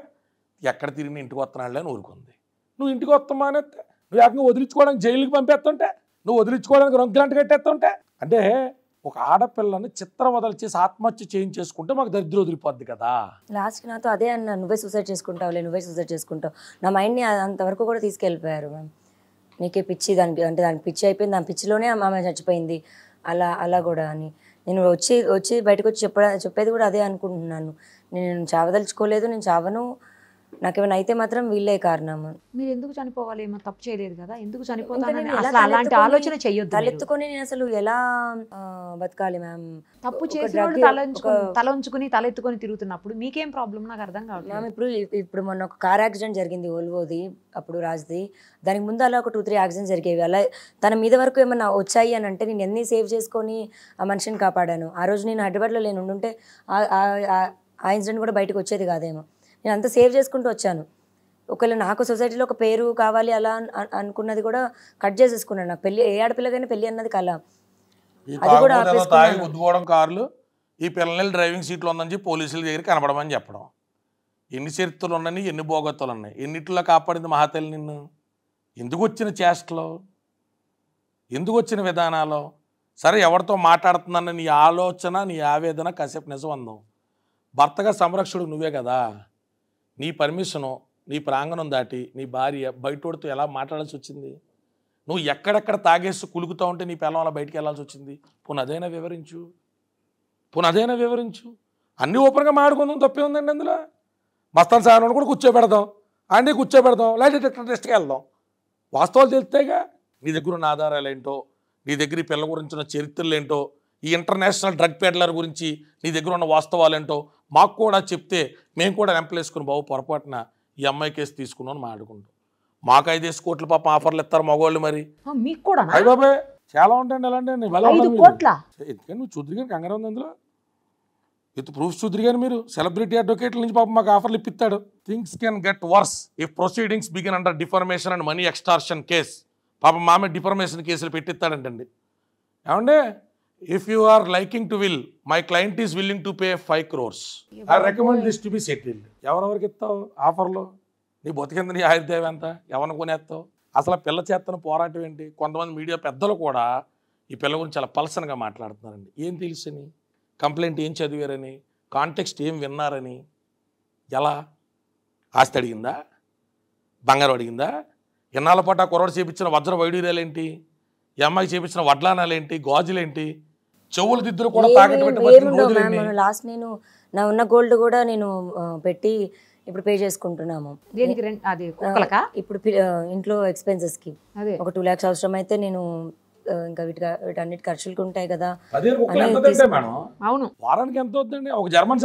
ఎక్కడ తిరిగి ఇంటికి వస్తున్నాడులే అని ఊరుకుంది. నువ్వు ఇంటికి వస్తామా అని నువ్వు ఏకంగా వదిలించుకోవడానికి జైలుకి పంపేస్తుంటే, నువ్వు వదిలించుకోవడానికి రొంకులాంటి కట్టేస్తుంటే, అంటే ఒక ఆడపిల్లని చిత్రవదలు చేసి ఆత్మహత్య చేయించేసుకుంటే మాకు దరిద్రం వదిలిపోద్ది కదా. లాస్ట్కి నాతో అదే అన్న, నువ్వే సూసైడ్ చేసుకుంటావులే, నువ్వే సూసైడ్ చేసుకుంటావు. నా మైండ్ని అంతవరకు కూడా తీసుకెళ్ళిపోయారు మ్యామ్. నీకే పిచ్చి, దానికి అంటే దానికి పిచ్చి అయిపోయింది, దాని పిచ్చిలోనే ఆమె చచ్చిపోయింది అలా కూడా అని. నేను వచ్చి బయటకు వచ్చి చెప్పేది కూడా అదే అనుకుంటున్నాను. నేను చావదలుచుకోలేదు, నేను చావను, నాకేమైనా అయితే మాత్రం వీళ్ళే కారణం. మీరు ఎందుకు చనిపోవాలి? ఏమో తప్పు చేయలేదు కదా, ఎందుకు చనిపోతానని అసలు అలాంటి ఆలోచన చెయ్యొద్దు. తలెత్తుకొని నేను అసలు ఎలా బతకాలి మ్యామ్? తప్పు చేసిన తల ఉంచుకుని తలెత్తుకొని తిరుగుతున్నప్పుడు మీకేం ప్రాబ్లం? నాకు అర్థం కావట్లేదు మ్యామ్. ఇప్పుడు మొన్న ఒక కార్ యాక్సిడెంట్ జరిగింది ఓల్వోది, అప్పుడు రాజ్ది. దానికి ముందు అలా ఒక 2-3 యాక్సిడెంట్స్ జరిగేవి. అలా తన మీద వరకు ఏమన్నా వచ్చాయి అని అంటే నేను ఎన్ని సేవ్ చేసుకొని ఆ మనిషిని కాపాడాను. ఆ రోజు నేను హైదరాబాద్లో నేను ఉండుంటే ఆ ఇన్సిడెంట్ కూడా బయటకు వచ్చేది కాదేమో. నేను అంతా సేవ్ చేసుకుంటూ వచ్చాను. ఒకవేళ నాకు సొసైటీలో ఒక పేరు కావాలి అలా అనుకున్నది కూడా కట్ చేసేసుకున్నాను. నాకు పెళ్ళి, ఏ ఆడపిల్లకైనా పెళ్ళి అన్నది కళ, అది కూడా గుద్దుకోవడం కార్లు, ఈ పిల్లల్ని డ్రైవింగ్ సీట్లు ఉందని చెప్పి పోలీసుల దగ్గర కనబడమని చెప్పడం. ఎన్ని చరిత్రలు ఉన్నాయి, ఎన్ని భోగత్తులు ఉన్నాయి, ఎన్నిట్లో కాపాడింది మహాతల్లి నిన్ను? ఎందుకు వచ్చిన చేష్టలో, ఎందుకు వచ్చిన విధానాలు? సరే, ఎవరితో మాట్లాడుతుందన్న నీ ఆలోచన, నీ ఆవేదన కాసేపు నిజం అందాం. భర్తగా సంరక్షకుడు నువ్వే కదా. నీ పర్మిషను, నీ ప్రాంగణం దాటి నీ భార్య బయటోడితో ఎలా మాట్లాడాల్సి వచ్చింది? నువ్వు ఎక్కడెక్కడ తాగేసి కులుకుతూ ఉంటే నీ పిల్లల బయటికి వెళ్ళాల్సి వచ్చింది? పోనదైనా వివరించు. అన్నీ ఓపెన్గా మాడుకుందాం, తప్పే ఉందండి అందులో. మస్తాన్ సార్ కూడా కూర్చోబెడదాం, అన్నీ కూర్చోబెడదాం, లైట్ టెస్ట్కి వెళ్దాం. వాస్తవాలు తెలుస్తాయిగా. నీ దగ్గర ఉన్న ఆధారాలు ఏంటో, నీ దగ్గర ఈ పిల్లల గురించిన చరిత్రలు ఏంటో, ఈ ఇంటర్నేషనల్ డ్రగ్ పెడ్లర్ గురించి నీ దగ్గర ఉన్న వాస్తవాలు ఏంటో మాకు కూడా చెప్తే మేము కూడా వెంపలేసుకుని బాబు పొరపాటున ఈ అమ్మాయి కేసు తీసుకున్నాను మాట్లాడుకుంటాం. మాకు 5 కోట్ల పాప ఆఫర్లు ఇస్తారు మగవాళ్ళు. మరి మీకు కూడా అయ్యి బాబాయ్ చాలా ఉంటాయండి అలాంటి. ఎందుకంటే నువ్వు చూద్దరు కానీ కంగారు ఉంది అందులో. విత్ ప్రూఫ్ చూద్దరు కానీ మీరు సెలబ్రిటీ అడ్వకేట్ల నుంచి పాప మాకు ఆఫర్లు ఇప్పిస్తాడు. Things can get worse if proceedings begin under defamation and money extortion case. పాప మామే డిఫర్మేషన్ కేసులు పెట్టిస్తాడంటండి. ఏమంటే if you are liking to will, my client is willing to pay 5 crores. I recommend this to be settled. ఎవరెవరికి ఇస్తావు ఆఫర్లు? నీ బతికింద నీ ఆయుర్దేవి ఎంత? ఎవరిని కొనేస్తావు? అసలు పిల్ల చేతను పోరాటం ఏంటి? కొంతమంది మీడియా పెద్దలు కూడా ఈ పిల్ల గురించి చాలా పల్సన్గా మాట్లాడుతున్నారండి. ఏం తెలుసని, కంప్లైంట్ ఏం చదివారని, కాంటెక్స్ట్ ఏం విన్నారని. ఎలా? ఆస్తి అడిగిందా? బంగారం అడిగిందా? ఇన్నాళ్ళ పాటు ఆ కుర్రోడు చేపించిన వజ్ర వైడూర్యాలేంటి? ఈ అమ్మాయికి చేపించిన వడ్లానాలేంటి? గాజులేంటి? చెవులు దిద్దులు కూడా తాకట్టు పెట్టి లాస్ట్ నేను నా ఉన్న గోల్డ్ కూడా నేను పెట్టి ఇప్పుడు పే చేసుకుంటున్నాము. ఇప్పుడు ఇంట్లో ఎక్స్పెన్సెస్ కి ఒక 2 lakhs అవసరం అయితే నేను ఇంకా వీటన్నిటి ఖర్చులకి ఉంటాయి కదా. అవును, వారానికి ఎంత అవుతుందండి? ఒక జర్మన్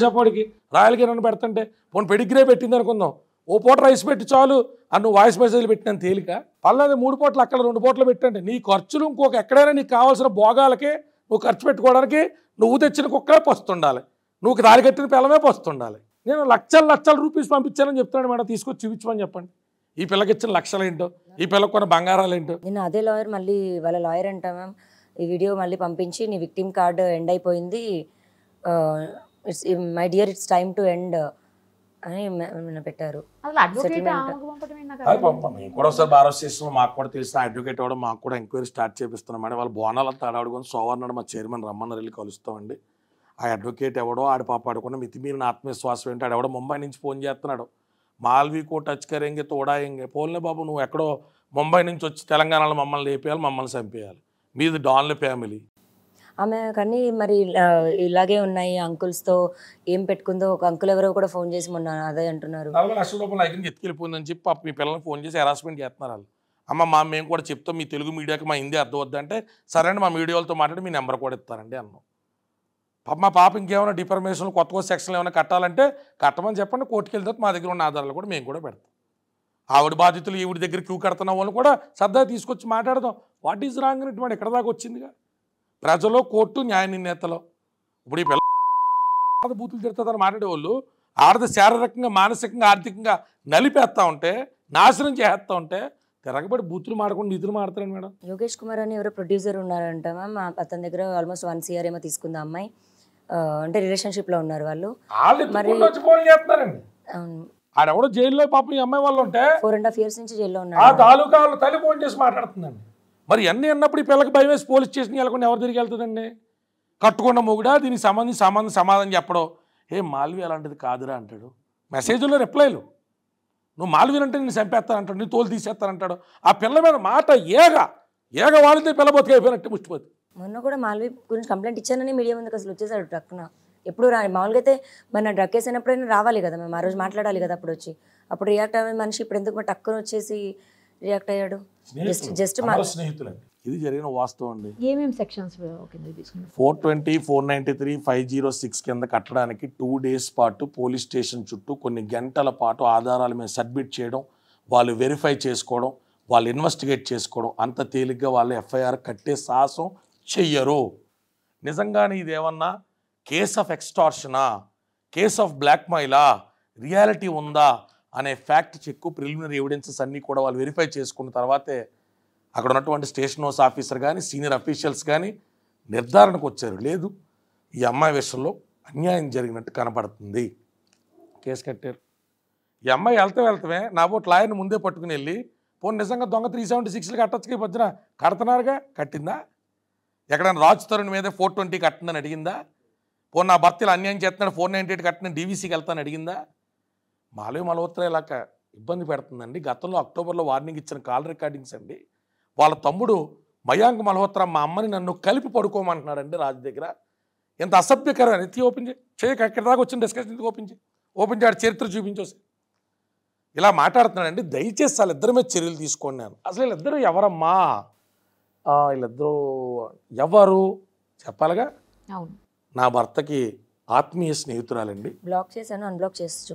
చెప్పాడికి రాయలకి నన్ను పెడుతుంటే పోనీ పెడిగ్రే పెట్టింది అనుకుందాం, ఓ పూట రైస్ పెట్టి చాలు అని నువ్వు వాయిస్ మెసేజ్లు పెట్టిన తేలిక. పర్లేదు 3 పూటలు అక్కడ 2 పూటలు పెట్టండి. నీ ఖర్చులు ఇంకొక ఎక్కడైనా నీకు కావాల్సిన భోగాలకి నువ్వు ఖర్చు పెట్టుకోవడానికి నువ్వు తెచ్చిన కుక్కలే పస్తుండాలి, నువ్వు దారి కట్టిన పిల్లమే పస్తుండాలి. నేను లక్షల రూపీస్ పంపించానని చెప్తున్నాను మేడం, తీసుకొచ్చి చూపించమని చెప్పండి. ఈ పిల్లకి ఇచ్చిన లక్షలు ఏంటో, ఈ పిల్లకి కొన్న బంగారాలు ఏంటో. నేను అదే లాయర్ మళ్ళీ వాళ్ళ లాయర్ అంట మ్యామ్ ఈ వీడియో మళ్ళీ పంపించి నీ విక్టిమ్ కార్డ్ ఎండ్ అయిపోయింది, it's my dear it's time to end అని పెట్టారు. కూడా ఒకసారి బార్ అసోసియేషన్లో మాకు కూడా తెలిసిన అడ్వకేట్ అవ్వడం, మాకు కూడా ఎంక్వైరీ స్టార్ట్ చేపిస్తున్నాం మేడం. వాళ్ళ బోనాలంతా ఆడాడుకొని సోమవారం మా చైర్మన్ రమ్మన్న వెళ్ళి కలుస్తామండి. ఆ అడ్వకేట్ ఎవడో ఆడి పాప ఆడుకున్న మితిమీరిన ఆత్మవిశ్వాసం ఏంటి, ఆడెవడో ముంబై నుంచి ఫోన్ చేస్తున్నాడు, మాల్వీకో టచ్ కరేంగే తోడాయింగే. పోన్లే బాబు, నువ్వు ఎక్కడో ముంబై నుంచి వచ్చి తెలంగాణలో మమ్మల్ని లేపేయాలి, మమ్మల్ని చంపేయాలి, మీది డాన్ల ఫ్యామిలీ. ఆమె కానీ మరి ఇలాగే ఉన్నాయి అంకుల్స్తో ఏం పెట్టుకుందో. ఒక అంకుల్ ఎవరో కూడా ఫోన్ చేసి మొన్న అదే అంటున్నారు, 40 లక్షల రూపాయలు ఐకింగ్ ఎత్తుకెళ్ళిపోయిందని చెప్పి పాప మీ పిల్లల్ని ఫోన్ చేసి హెరాస్మెంట్ చేస్తున్నారు వాళ్ళు. అమ్మ మేము కూడా చెప్తాం, మీ తెలుగు మీడియాకి మా హిందీ అర్థం వద్దంటే సరే అండి మా మీడియాలతో మాట్లాడి మీ నెంబర్ కూడా ఇస్తారండి అన్నాం. పాప మా పాప ఇంకేమైనా డిఫర్మేషన్లు కొత్త సెక్షన్లు ఏమైనా కట్టాలంటే కట్టమని చెప్పండి, కోర్టుకు వెళ్తే మా దగ్గర ఉన్న ఆధారాలు కూడా మేము కూడా పెడతాం. ఆవిడ బాధితులు ఈవిడ దగ్గర క్యూ కడుతున్న వాళ్ళు కూడా సరదా తీసుకొచ్చి మాట్లాడదాం. వాట్ ఈజ్ రాంగ్ అని ఇటువంటి ఎక్కడ దాకా వచ్చిందిగా. ప్రజలు, కోర్టు, న్యాయ నిర్ణేతలు. ఇప్పుడు ఈ పిల్ల బూతులు తిడుతుందని మాట్లాడేవాళ్ళు ఆడది శారీరకంగా, మానసికంగా, ఆర్థికంగా నలిపేస్తూ ఉంటే, నాశనం చేస్తూ ఉంటే తిరగబడి బూతులు మాడకుండా నిధులు మాడతారండి మేడం. యోగేష్ కుమార్ అని ఎవరో ప్రొడ్యూసర్ ఉన్నారంట మ్యామ్, అతని దగ్గర ఆల్మోస్ట్ 1 CR ఏమో తీసుకుంది అమ్మాయి. అంటే రిలేషన్షిప్లో ఉన్నారు వాళ్ళు. ఫోన్ చేస్తున్నారండి. అవును, ఆడెవడో జైల్లో పాపం ఈ అమ్మాయి వాళ్ళు ఉంటే 4.5 years నుంచి జైల్లో ఆ ఉన్నారు. తాలూకా వాళ్ళ తల్లి ఫోన్ చేసి మాట్లాడుతుందండి. మరి అన్నీ అన్నప్పుడు ఈ పిల్లకి భయం వేసి పోలీస్ స్టేషన్కి వెళ్ళకుండా ఎవరు తిరిగి వెళ్తుందండి? కట్టుకున్న మొగుడా దీనికి సమాధానం చెప్పడం, మాల్వి అలాంటిది కాదురా అంటాడు. మెసేజ్లో రిప్లైలు, నువ్వు మాల్వి అంటే నేను చంపేస్తానంటాడు, నీ తోలు తీసేస్తానంటాడు. ఆ పిల్ల మీద మాట ఏగ వాడితే పిల్ల బతికైపోయినట్టు ముష్టిపోతుంది. మొన్న కూడా మాల్వి గురించి కంప్లైంట్ ఇచ్చానని మీడియా ముందుకు అసలు వచ్చేసాడు ట్రక్కున. ఎప్పుడు మామూలుగా అయితే మన డ్రగ్ కేసు అయినప్పుడైనా రావాలి కదా, మేము ఆ రోజు మాట్లాడాలి కదా. అప్పుడు రియాక్ట్ అయ్యే మనిషి ఇప్పుడు ఎందుకు టక్కున వచ్చేసి రియాక్ట్ అయ్యాడు? జస్ట్ స్నేహితులండి. ఇది జరిగిన వాస్తవం అండి. ఏమేమి సెక్షన్స్ 420, 493, 506 కింద కట్టడానికి 2 days పాటు పోలీస్ స్టేషన్ చుట్టూ కొన్ని గంటల పాటు ఆధారాల మీద సబ్మిట్ చేయడం, వాళ్ళు వెరిఫై చేసుకోవడం, వాళ్ళు ఇన్వెస్టిగేట్ చేసుకోవడం, అంత తేలిగ్గా వాళ్ళు ఎఫ్ఐఆర్ కట్టే సాహసం చెయ్యరు. నిజంగానే ఇదేమన్నా కేస్ ఆఫ్ ఎక్స్టార్షనా, కేస్ ఆఫ్ బ్లాక్మెయిలా, రియాలిటీ ఉందా అనే ఫ్యాక్ట్ చెక్, ప్రిలిమినరీ ఎవిడెన్సెస్ అన్నీ కూడా వాళ్ళు వెరిఫై చేసుకున్న తర్వాతే అక్కడ ఉన్నటువంటి స్టేషన్ హౌస్ ఆఫీసర్ కానీ సీనియర్ అఫీషియల్స్ కానీ నిర్ధారణకు వచ్చారు. లేదు, ఈ అమ్మాయి విషయంలో అన్యాయం జరిగినట్టు కనపడుతుంది, కేసు కట్టారు. ఈ అమ్మాయి వెళ్తామే నా బోట్ లాయర్ని ముందే పట్టుకుని వెళ్ళి, పోనీ నిజంగా దొంగ 376 కట్టచ్చుకి పొద్దున కడుతున్నారుగా, కట్టిందా? ఎక్కడైనా రాజ్ తరుణ్ మీద 420 కట్టిందని అడిగిందా? పోనీ నా భర్తలు అన్యాయం చేస్తున్నాడు 498 కట్టిన డీవీసీకి వెళ్తాను అడిగిందా? మాల్వి మల్హోత్రా ఇలాగ ఇబ్బంది పెడుతుందండి. గతంలో అక్టోబర్లో వార్నింగ్ ఇచ్చిన కాల్ రికార్డింగ్స్ అండి. వాళ్ళ తమ్ముడు మయాంక్ మల్హోత్రా మా అమ్మని నన్ను కలిపి పడుకోమంటున్నాడండి రాజు దగ్గర. ఎంత అసభ్యకరమైన ఎత్తి ఓపెన్ చేయక ఎక్కడి దాకా వచ్చిన డిస్కషన్ ఎందుకు ఓపెన్ చేయాడు, చరిత్ర చూపించోసి ఇలా మాట్లాడుతున్నాడండి. దయచేసి వాళ్ళిద్దరి మీద చర్యలు తీసుకోండి. నేను అసలు వీళ్ళిద్దరూ ఎవరమ్మా, వీళ్ళిద్దరూ ఎవరు చెప్పాలిగా. అవును, నా భర్తకి ఆత్మీయ స్నేహితురాలండి. బ్లాక్ చేశాను, అన్బ్లాక్ చేసి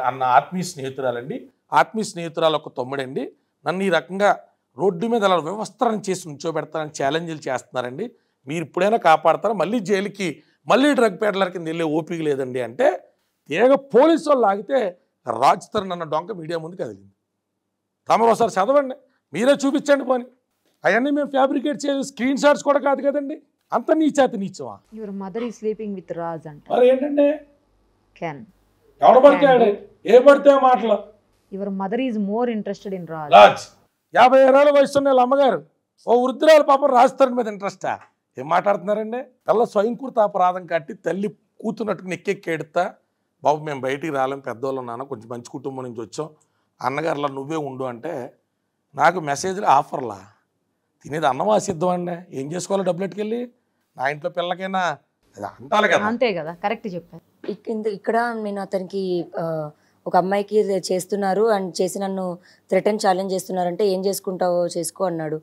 అన్న ఆత్మీయ స్నేహితురాలండి. ఆత్మీయ స్నేహితురాలు ఒక తమ్ముడండి. నన్ను ఈ రకంగా రోడ్డు మీద అలా వ్యవస్థలను చేసి నుంచోబెడతారని ఛాలెంజ్లు చేస్తున్నారండి. మీరు ఇప్పుడైనా కాపాడతారా? మళ్ళీ జైలుకి మళ్ళీ డ్రగ్ పేడలర్ కింద వెళ్ళే ఓపిక లేదండి అంటే పోలీసు వాళ్ళు ఆగితే రాజ్ తరుణ్ అన్న డొంక మీడియా ముందు కదిలింది. తమరు ఒకసారి చదవండి, మీరే చూపించండి. పోనీ అవన్నీ మేము ఫ్యాబ్రికేట్ చేయాలి, స్క్రీన్ షాట్స్ కూడా కాదు కదండి. అంత నీచమా? Your mother is sleeping with Raj అంటే మరి ఏంటంటే ఎవడ పడితే ఏ పడితే మాటలు. Your mother is more interested in Raj. 50 ఏళ్ళ వయసు ఉన్న అమ్మగారు ఓ వృద్ధురాలు పాపం రాజ్ తరుణ్ మీద ఇంట్రెస్టా? ఏం మాట్లాడుతున్నారండి? తల్ల స్వయంకృత అపరాధం కట్టి తల్లి కూతున్నట్టుకు నెక్కెక్కేడుతా, బాబు మేము బయటికి రాలేం, పెద్దవాళ్ళు నాన్న కొంచెం మంచి కుటుంబం నుంచి వచ్చాం, అన్నగారులా నువ్వే ఉండు అంటే నాకు మెసేజ్లు ఆఫర్లా. తినేది అన్నం ఆసిద్దాం అండి, ఏం చేసుకోవాలో డబ్బులు ఎట్టుకెళ్ళి నా ఇంట్లో పిల్లకైనా అది అంటాలి కదా. అంతే కదా, కరెక్ట్ చెప్పారు. ఇక్కడ నేను అతనికి ఒక అమ్మాయికి చేస్తున్నారు అండ్ చేసి నన్ను థ్రెటన్ ఛాలెంజ్ చేస్తున్నారంటే ఏం చేసుకుంటావో చేసుకో అన్నాడు.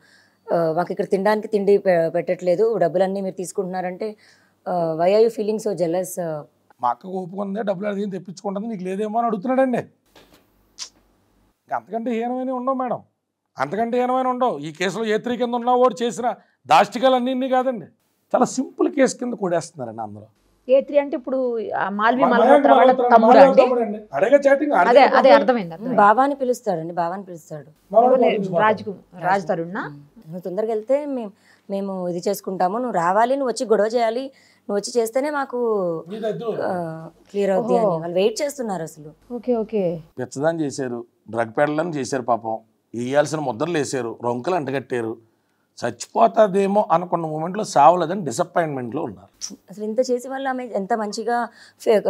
మాకు ఇక్కడ తినడానికి తిండి పెట్టట్లేదు, డబ్బులన్నీ మీరు తీసుకుంటున్నారంటే why are you feeling so jealous? మా అక్కకు ఒప్పుకుందే డబ్బులు అడిగి తెప్పించుకుంటుంది, నీకు లేదేమో అని అడుగుతున్నాడండి. అంతకంటే హీనమైన ఉండవు మేడం, అంతకంటే హీనమైన ఉండవు. ఈ కేసులో A3 కింద ఉన్న వాడు చేసిన దాష్టికాలు అన్నీ కాదండి, చాలా సింపుల్ కేసు కింద కూడేస్తున్నారండి అందరూ. A3 అంటే ఇప్పుడు మాల్వి మల్హోత్రా వాళ్ళ తమ్ముడు అండి. అదే అర్థమైంది. బాబాని పిలుస్తాడండి, బాబాని పిలుస్తాడు. రాజ్ తరుణ్ నువ్వు తొందరగా వెళ్తే మేము ఇది చేసుకుంటాము, నువ్వు రావాలి, నువ్వు వచ్చి గొడవ చేయాలి, నువ్వు వచ్చి చేస్తేనే మాకు క్లియర్ అవుద్ది అని వాళ్ళు వెయిట్ చేస్తున్నారు. అసలు పెచ్చదాన్ని చేశారు, డ్రగ్ పెడలని చేశారు, పాపం వేయాల్సిన ముద్రలు వేసారు, రొంకలు అంటగట్టారు, చచ్చిపోతుందేమో అనుకున్న మూమెంట్లో సావలేదని డిసప్పాయింట్మెంట్లో ఉన్నారు. అసలు ఇంత చేసి వల్ల ఆమె ఎంత మంచిగా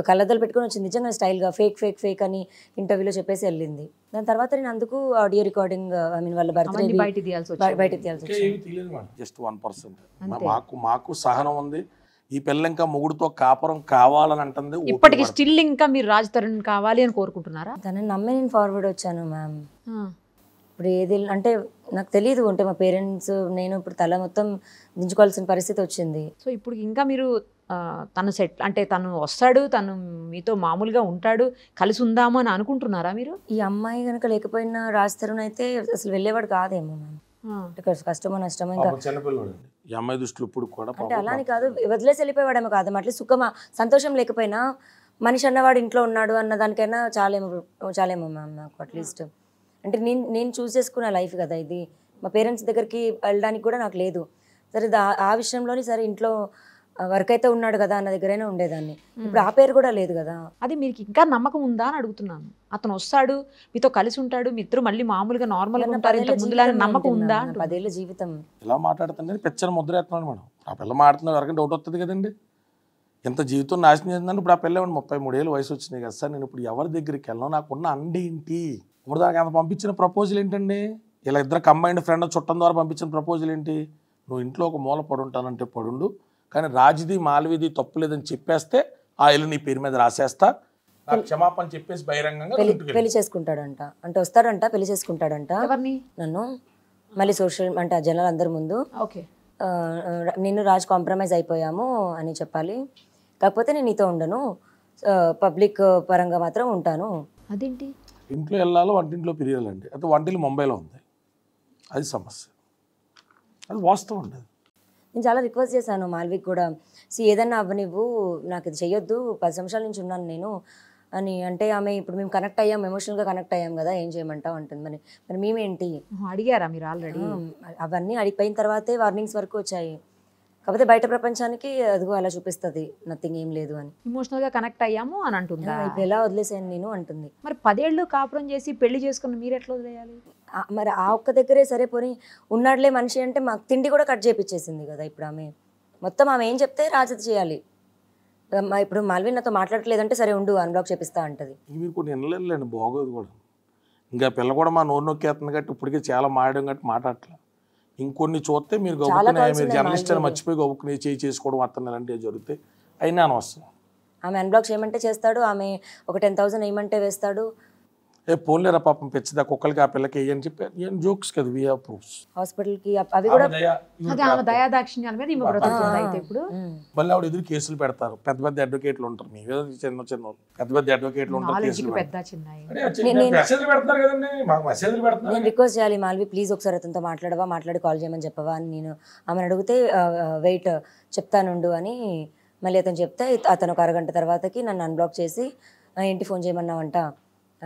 కళ్ళద్దలు పెట్టుకొని వచ్చింది, నిజంగా స్టైల్గా ఫేక్ అని ఇంటర్వ్యూలో చెప్పేసి వెళ్ళింది. దాని తర్వాత నేను అందుకు ఆడియో రికార్డింగ్ వాళ్ళ బర్త్డే బయట తీయాల్సి వచ్చింది. జస్ట్ 1%. మాకు సహనం ఉంది. ఈ పిల్ల ఇంకా మొగుడుతో కాపురం కావాలని అంటుంది. ఇప్పటికి స్టిల్ ఇంకా మీరు రాజ్ తరుణ్ కావాలి అని కోరుకుంటున్నారా? తనని నమ్మి నేను ఫార్వర్డ్ వచ్చాను మ్యామ్. ఇప్పుడు ఏది అంటే నాకు తెలియదు, అంటే మా పేరెంట్స్ నేను ఇప్పుడు తల మొత్తం దించుకోవాల్సిన పరిస్థితి వచ్చింది. సో ఇప్పుడు ఇంకా మీరు తను సెట్ అంటే తను వస్తాడు, తను మీతో మామూలుగా ఉంటాడు, కలిసి ఉందాము అని అనుకుంటున్నారా మీరు? ఈ అమ్మాయి కనుక లేకపోయినా రాజ్ తరుణ్ అయితే అసలు వెళ్ళేవాడు కాదేమో మ్యామ్. కష్టమో నష్టమో ఇంకా ఈ అమ్మాయి దృష్టిలో ఇప్పుడు కూడా అంటే అలాని కాదు, వదిలేసి వెళ్ళిపోయాడేమో కాదు, అట్లా సుఖమా సంతోషం లేకపోయినా మనిషి అన్నవాడు ఇంట్లో ఉన్నాడు అన్న దానికైనా చాలేమో మ్యామ్. నాకు అట్లీస్ట్ అంటే నేను చూస్ చేసుకున్న లైఫ్ కదా ఇది, మా పేరెంట్స్ దగ్గరికి వెళ్ళడానికి కూడా నాకు లేదు. సరే ఆ విషయంలోని సరే ఇంట్లో వర్క్ అయితే ఉన్నాడు కదా అన్న దగ్గరైనా ఉండేదాన్ని. ఇప్పుడు ఆ పేరు కూడా లేదు కదా. అది మీకు ఇంకా నమ్మకం ఉందా అని అడుగుతున్నాను. అతను వస్తాడు, మీతో కలిసి ఉంటాడు, మీ ఇద్దరు మళ్ళీ మామూలుగా నార్మల్గా ఉంటారు, ఇంతకు ముందులానే నమ్మకం ఉందా? 10 ఏళ్ళ జీవితం ఇలా మాట్లాడుతుంది పెచ్చని ముద్ర ఎత్తున్నాడు మేడం. ఆ పిల్ల మాట్లాడుతున్న వరకు డౌట్ వస్తుంది కదండి. ఎంత జీవితం నాశనం చేసిందంటే ఇప్పుడు ఆ పిల్ల 33 ఏళ్ళు వయసు వచ్చినాయి కదా సార్, నేను ఇప్పుడు ఎవరి దగ్గరికి వెళ్ళను, నాకున్న అండేంటి? ఇప్పుడు దానికి అంత పంపించిన ప్రపోజల్ ఏంటండి? ఇలా ఇద్దరు కంబైండ్ ఫ్రెండ్ చుట్టం ద్వారా పంపించిన ప్రపోజల్ ఏంటి? నువ్వు ఇంట్లో ఒక మూల పడుంటానంటే పడుండు, కానీ రాజుది మాల్విది తప్పు లేదని చెప్పేస్తే ఆ ఇల్లు నీ పేరు మీద రాసేస్తా, నాకు క్షమాపణ చెప్పేసి బహిరంగంగా పెళ్లి చేసుకుంటాడంట. అంటే వస్తాడంట, పెళ్లి చేసుకుంటాడంట నన్ను. మళ్ళీ సోషల్ అంటే జనాలు అందరి ముందు నేను రాజు కాంప్రమైజ్ అయిపోయాము అని చెప్పాలి, కాకపోతే నేను నీతో ఉండను, పబ్లిక్ పరంగా మాత్రం ఉంటాను. అదేంటి? ఇంట్లో వెళ్ళాలో వంటింట్లో పిరియాలండి, అయితే వంటిల్లు ముంబైలో ఉంది, అది సమస్య, అది వాస్తవం ఉండదు. నేను చాలా రిక్వెస్ట్ చేశాను మాల్వికి కూడా, ఏదన్నా అవ్వనివ్వు, నాకు ఇది చెయ్యొద్దు, 10 సంవత్సరాల నుంచి ఉన్నాను నేను అని. అంటే ఆమె ఇప్పుడు మేము కనెక్ట్ అయ్యాం, ఎమోషనల్గా కనెక్ట్ అయ్యాం కదా, ఏం చేయమంటావు అంటుంది. మరి మేమేంటి అడిగారా మీరు ఆల్రెడీ? అవన్నీ అడిగిపోయిన తర్వాతే వార్నింగ్స్ వరకు వచ్చాయి, కాకపోతే బయట ప్రపంచానికి అదిగో అలా చూపిస్తుంది, నథింగ్, ఏం లేదు అని. ఎమోషనల్గా కనెక్ట్ అయ్యాము అని అంటుందా? ఇప్పుడు ఎలా వదిలేసాను నేను అంటుంది. మరి 10 ఏళ్ళు కాపురం చేసి పెళ్లి చేసుకున్న మీరు ఎట్లా వదిలేయాలి? మరి ఆ ఒక్క దగ్గరే సరే పోనీ ఉన్నాడులే మనిషి అంటే మాకు తిండి కూడా కట్ చేయించేసింది కదా. ఇప్పుడు ఆమె మొత్తం ఆమె ఏం చెప్తే రాజతి చేయాలి. ఇప్పుడు మాల్విన్ నాతో మాట్లాడట్లేదంటే సరే ఉండు అన్బ్లాక్ చేపిస్తా అంటది. మీరు కొన్ని వినలేండి, బాగోదు కూడా. ఇంకా పిల్ల కూడా మా నోరు నొక్కేస్తుంది కాబట్టి ఇప్పటికే చాలా మాడడం కాబట్టి మాట్లాడట్లేదు. ఇంకొన్ని చూస్తే మీరు గొప్పకునే, మీరు జర్నలిస్ట్ అని మర్చిపోయి గొప్పకునే చేసుకోవడం అర్థం ఇలాంటివి జరుగుతాయి, అయినా అనవసరం. ఆమె అన్బ్లాక్ చేయమంటే చేస్తాడు, ఆమె ఒక 10,000 వేయమంటే వేస్తాడు. పోన్లేరా పాపం పెచ్చిదా కుక్కలకి ఆ పిల్లకి అని చెప్పి ఏం జోక్స్ కదా, వి హావ్ ప్రూఫ్స్. హాస్పిటల్కి అవి కూడా దయాదాక్షిణ్యాల మీద ఈమె బ్రతుకుతుంది. అయితే ఇప్పుడు మళ్ళీ ఆవిడ ఎదురు కేసులు పెడతారు, పెద్ద పెద్ద అడ్వకేట్లు ఉంటారు, మీ చిన్న చిన్న పెద్ద పెద్ద అడ్వకేట్లు ఉంటారు, కేసులు పెద్ద చిన్న మెసేజ్లు పెడతారు కదండి, మాకు మెసేజ్లు పెడతారు. నేను రిక్వెస్ట్ చేయాలి, మాల్వి ప్లీజ్ ఒకసారి అతనితో మాట్లాడవా, మాట్లాడి కాల్ చేయమని చెప్పవా అని నేను ఆమెను అడిగితే వెయిట్ చెప్తానుండు అని మళ్ళీ అతను చెప్తే అతను ఒక అరగంట తర్వాతకి నన్ను అన్బ్లాక్ చేసి ఏంటి ఫోన్ చేయమన్నావంట